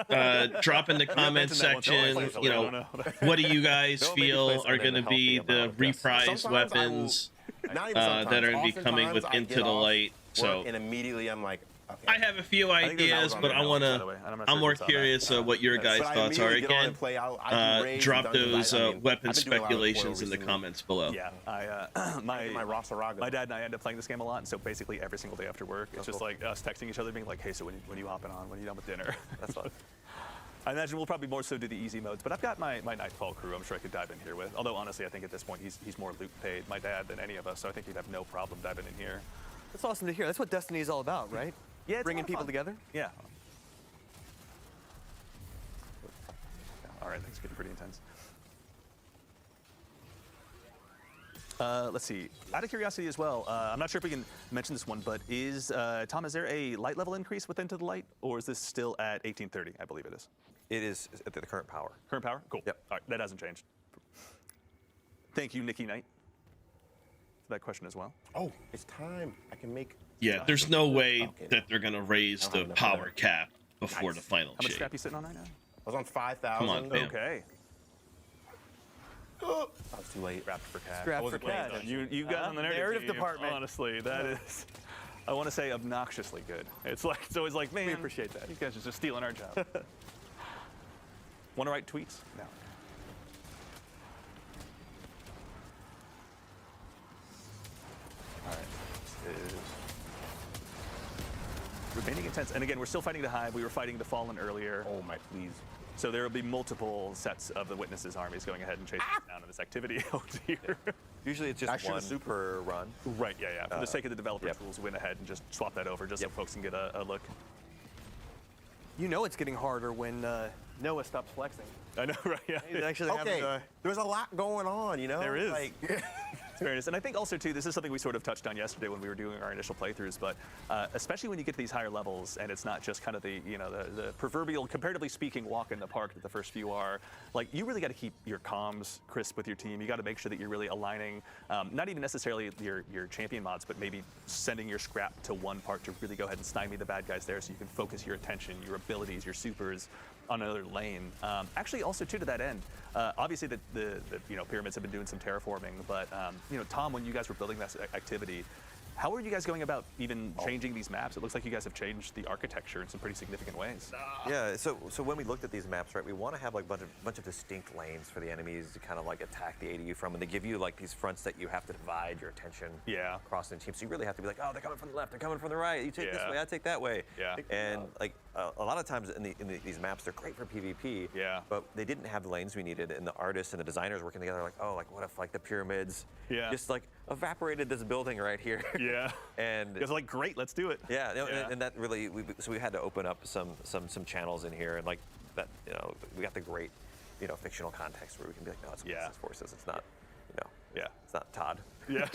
guy. Drop in the comment mentioned that once or section. twice, so You I know, don't know. what do you guys Don't make me feel play are something going to be unhealthy the about this. reprised Sometimes I will- weapons Not even that sometimes. are going to be coming Oftentimes I into get the off light? So work and immediately I'm like, okay. I have a few think there's ideas, hours but on I there, want by the to. way, and I'm not sure I'm if more you saw that. curious what your guys' But I thoughts are. immediately get on Again, and play. I do raids, drop I've done those device- I mean, weapon I've been doing a lot of foil speculations in the recently. comments below. Yeah, My Rosaraga. my dad and I end up playing this game a lot, and so basically every single day after work, it's just like us texting each other, being like, "Hey, so when are you hopping on? When are you done with dinner?" That's fun. I imagine we'll probably more so do the easy modes, but I've got my Nightfall crew. I'm sure I could dive in here with. Although honestly, I think at this point he's more loot paid, my dad, than any of us, so I think he'd have no problem diving in here. That's awesome to hear. That's what Destiny is all about, right? Yeah, it's a Bringing lot of people fun. together. Yeah. All right, things are getting pretty intense. Let's see. Out of curiosity as well, I'm not sure if we can mention this one, but Tom, is there a light level increase with Into the Light, or is this still at 1830? I believe it is. It is at the current power. Current power? Cool. Yep. All right, that hasn't changed. Thank you, Nikki Knight, for that question as well. Oh, it's time. I can make. Yeah, there's no way Okay. that they're going to raise the enough power money. cap before the final How much shade. scrap you sitting on right now? I was on 5,000. Come on, man. Okay. Oh, I was too late. Wrapped for cash. Scrap I wasn't for playing cash. attention. You guys on the Narrative team, department. honestly, that is, I want to say obnoxiously good. It's always like, man, appreciate that. These guys are just stealing our job. Want to write tweets? No. All right. This is remaining intense. And again, we're still fighting the Hive. We were fighting the Fallen earlier. Oh my, please. So there will be multiple sets of the Witnesses armies going ahead and chasing down in this activity. Oh dear. Usually it's just one per run. Right, yeah. For the sake of the developer tools, went ahead and just swap that over just so folks can get a look. You know it's getting harder when Noah stops flexing. I know, right? Yeah. He's actually having there's a lot going on, you know? There is. Like, Fairness. And I think also too, this is something we sort of touched on yesterday when we were doing our initial playthroughs, but especially when you get to these higher levels and it's not just kind of the, the proverbial, comparatively speaking, walk in the park that the first few are, like you really got to keep your comms crisp with your team. You got to make sure that you're really aligning, not even necessarily your champion mods, but maybe sending your scrap to one part to really go ahead and stymie the bad guys there so you can focus your attention, your abilities, your supers on another lane. Actually, also too, to that end, obviously the pyramids have been doing some terraforming, but Tom, when you guys were building this activity, how are you guys going about even changing these maps? It looks like you guys have changed the architecture in some pretty significant ways. Yeah, so when we looked at these maps, right, we want to have like a bunch of distinct lanes for the enemies to kind of like attack the ADU from, and they give you like these fronts that you have to divide your attention across the team. So you really have to be like, oh, they're coming from the left, they're coming from the right. You take this way, I take that way. Yeah. And like a lot of times in these maps, they're great for PvP. Yeah. But they didn't have the lanes we needed, and the artists and the designers working together like, oh, like what if like the pyramids just like evaporated this building right here? Yeah. And it's like, great, let's do it. Yeah, and that really, so we had to open up some channels in here, and like that, we got the great, fictional context where we can be like, no, it's Witnesses Forces, it's not, it's not Todd. Yeah.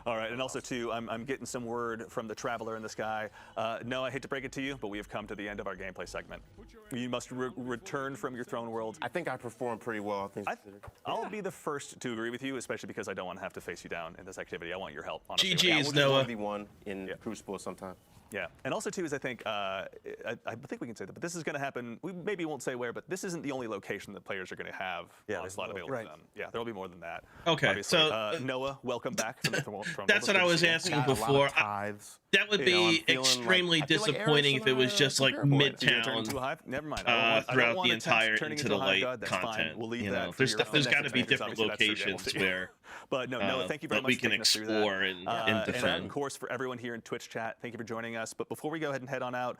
All right, and also too, I'm getting some word from the Traveler in the sky. No, I hate to break it to you, but we have come to the end of our gameplay segment. You must return from your throne world. I think I performed pretty well, things considered. I'll be the first to agree with you, especially because I don't want to have to face you down in this activity. I want your help, honestly. GG's, Noah. 1v1 in Crucible sometime. Yeah, and also too is I think we can say that, but this is going to happen. We maybe won't say where, but this isn't the only location that players are going to have a slot available to them. Yeah, there will be more than that. Okay, obviously. so Noah, welcome back from the that's what I was asking before. That would be extremely disappointing if it was just like Midtown throughout the entire Into the Light content. We'll leave that. There's got to be different locations where. But no, Noah, thank you very much we can explore and defend. And of course, for everyone here in Twitch chat, thank you for joining us. But before we go ahead and head on out,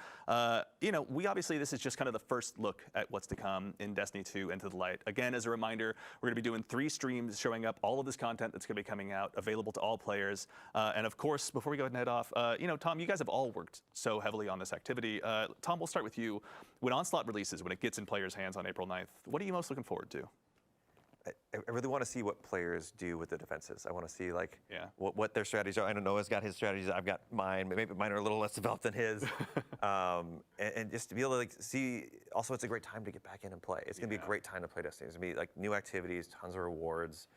we obviously, this is just kind of the first look at what's to come in Destiny 2 Into the Light. Again, as a reminder, we're going to be doing 3 streams showing up all of this content that's going to be coming out, available to all players. And of course, before we go ahead and head off, Tom, you guys have all worked so heavily on this activity. Tom, we'll start with you. When Onslaught releases, when it gets in players' hands on April 9th, what are you most looking forward to? I really want to see what players do with the defenses. I want to see like what their strategies are. I know Noah's got his strategies. I've got mine. Maybe mine are a little less developed than his. And just to be able to like see. Also, it's a great time to get back in and play. It's gonna be a great time to play Destiny. It's gonna be like new activities, tons of rewards.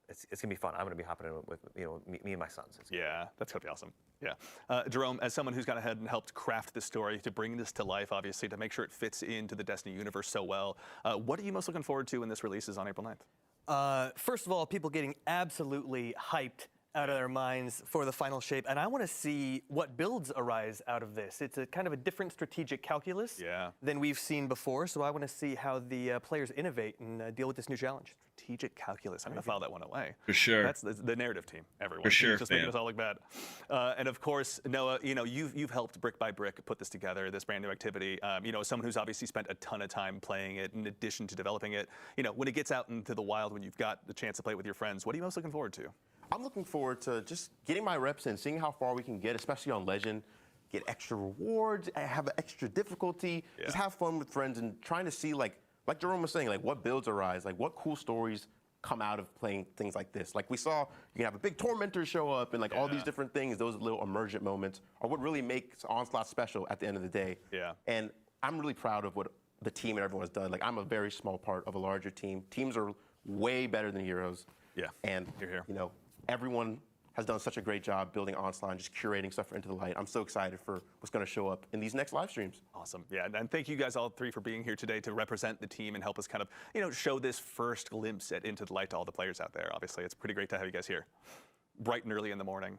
It's gonna be fun. I'm gonna be hopping in with me and my sons. Yeah, that's gonna be awesome. Yeah, Jerome, as someone who's gone ahead and helped craft this story to bring this to life, obviously to make sure it fits into the Destiny universe so well, what are you most looking forward to when this releases on April 9th? First of all, people getting absolutely hyped out of their minds for the final shape, and I want to see what builds arise out of this. It's a kind of a different strategic calculus than we've seen before, so I want to see how the players innovate and deal with this new challenge. Strategic calculus. I'm going to file that one away. For sure. That's the narrative team, everyone. For sure, just making us all look bad. And of course, Noah, you've helped brick by brick put this together, this brand new activity. As someone who's obviously spent a ton of time playing it in addition to developing it, when it gets out into the wild, when you've got the chance to play it with your friends, what are you most looking forward to? I'm looking forward to just getting my reps in, seeing how far we can get, especially on Legend, get extra rewards, have an extra difficulty, just have fun with friends and trying to see, like Jerome was saying, like what builds arise, like what cool stories come out of playing things like this. Like we saw, you can have a big Tormentor show up and like all these different things, those little emergent moments are what really makes Onslaught special at the end of the day. Yeah. And I'm really proud of what the team and everyone's done. Like I'm a very small part of a larger team. Teams are way better than heroes. Yeah. And everyone has done such a great job building Onslaught and just curating stuff for Into the Light. I'm so excited for what's going to show up in these next live streams. Awesome. Yeah, and thank you guys all 3 for being here today to represent the team and help us kind of, show this first glimpse at Into the Light to all the players out there. Obviously, it's pretty great to have you guys here, bright and early in the morning.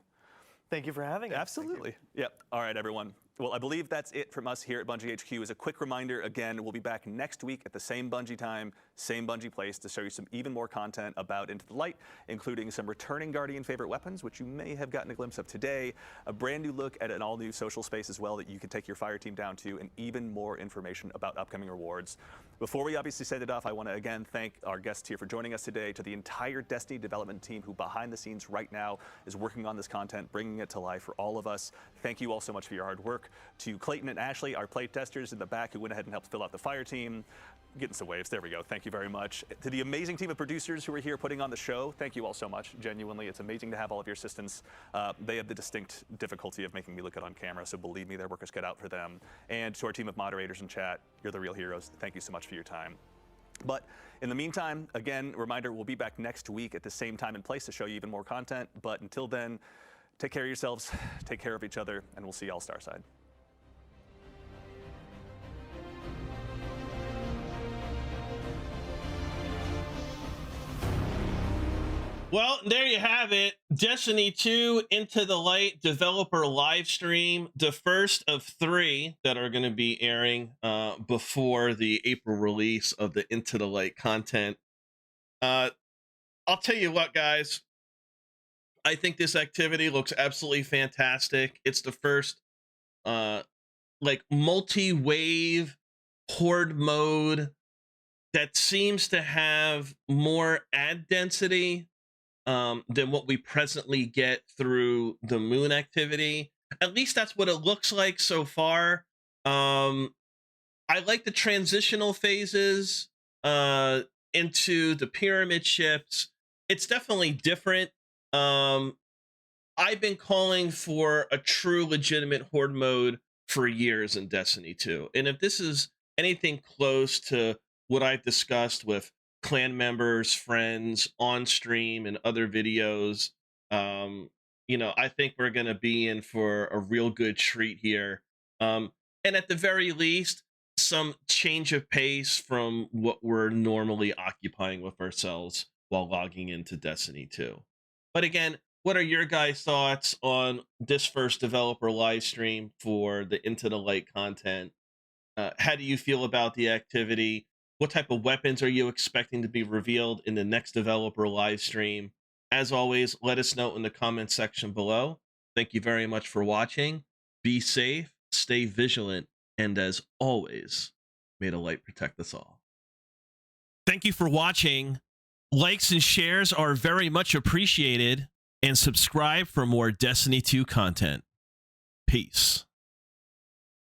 Thank you for having us. Absolutely. Yep. All right, everyone. Well, I believe that's it from us here at Bungie HQ. As a quick reminder, again, we'll be back next week at the same Bungie time, same Bungie place to show you some even more content about Into the Light, including some returning Guardian favorite weapons, which you may have gotten a glimpse of today, a brand new look at an all-new social space as well that you can take your fire team down to, and even more information about upcoming rewards. Before we obviously send it off, I want to again thank our guests here for joining us today, to the entire Destiny development team who behind the scenes right now is working on this content, bringing it to life for all of us. Thank you all so much for your hard work. To Clayton and Ashley, our play testers in the back who went ahead and helped fill out the fire team. Getting some waves, there we go. Thank you very much. To the amazing team of producers who are here putting on the show, thank you all so much. Genuinely, it's amazing to have all of your assistants. They have the distinct difficulty of making me look good on camera, so believe me, their work is cut out for them. And to our team of moderators in chat, you're the real heroes. Thank you so much for your time. But in the meantime, again, reminder, we'll be back next week at the same time and place to show you even more content. But until then, take care of yourselves, take care of each other, and we'll see y'all Starside. Well, there you have it. Destiny 2 Into the Light developer live stream, the first of 3 that are going to be airing before the April release of the Into the Light content. I'll tell you what, guys. I think this activity looks absolutely fantastic. It's the first like multi-wave horde mode that seems to have more ad density than what we presently get through the moon activity. At least that's what it looks like so far. I like the transitional phases into the pyramid ships. It's definitely different. I've been calling for a true legitimate horde mode for years in Destiny 2. And if this is anything close to what I've discussed with clan members, friends, on stream, and other videos, you know, I think we're going to be in for a real good treat here. And at the very least, some change of pace from what we're normally occupying with ourselves while logging into Destiny 2. But again, what are your guys' thoughts on this first developer live stream for the Into the Light content? How do you feel about the activity? What type of weapons are you expecting to be revealed in the next developer live stream? As always, let us know in the comment section below. Thank you very much for watching. Be safe, stay vigilant, and as always, may the light protect us all. Thank you for watching. Likes and shares are very much appreciated. And subscribe for more Destiny 2 content. Peace.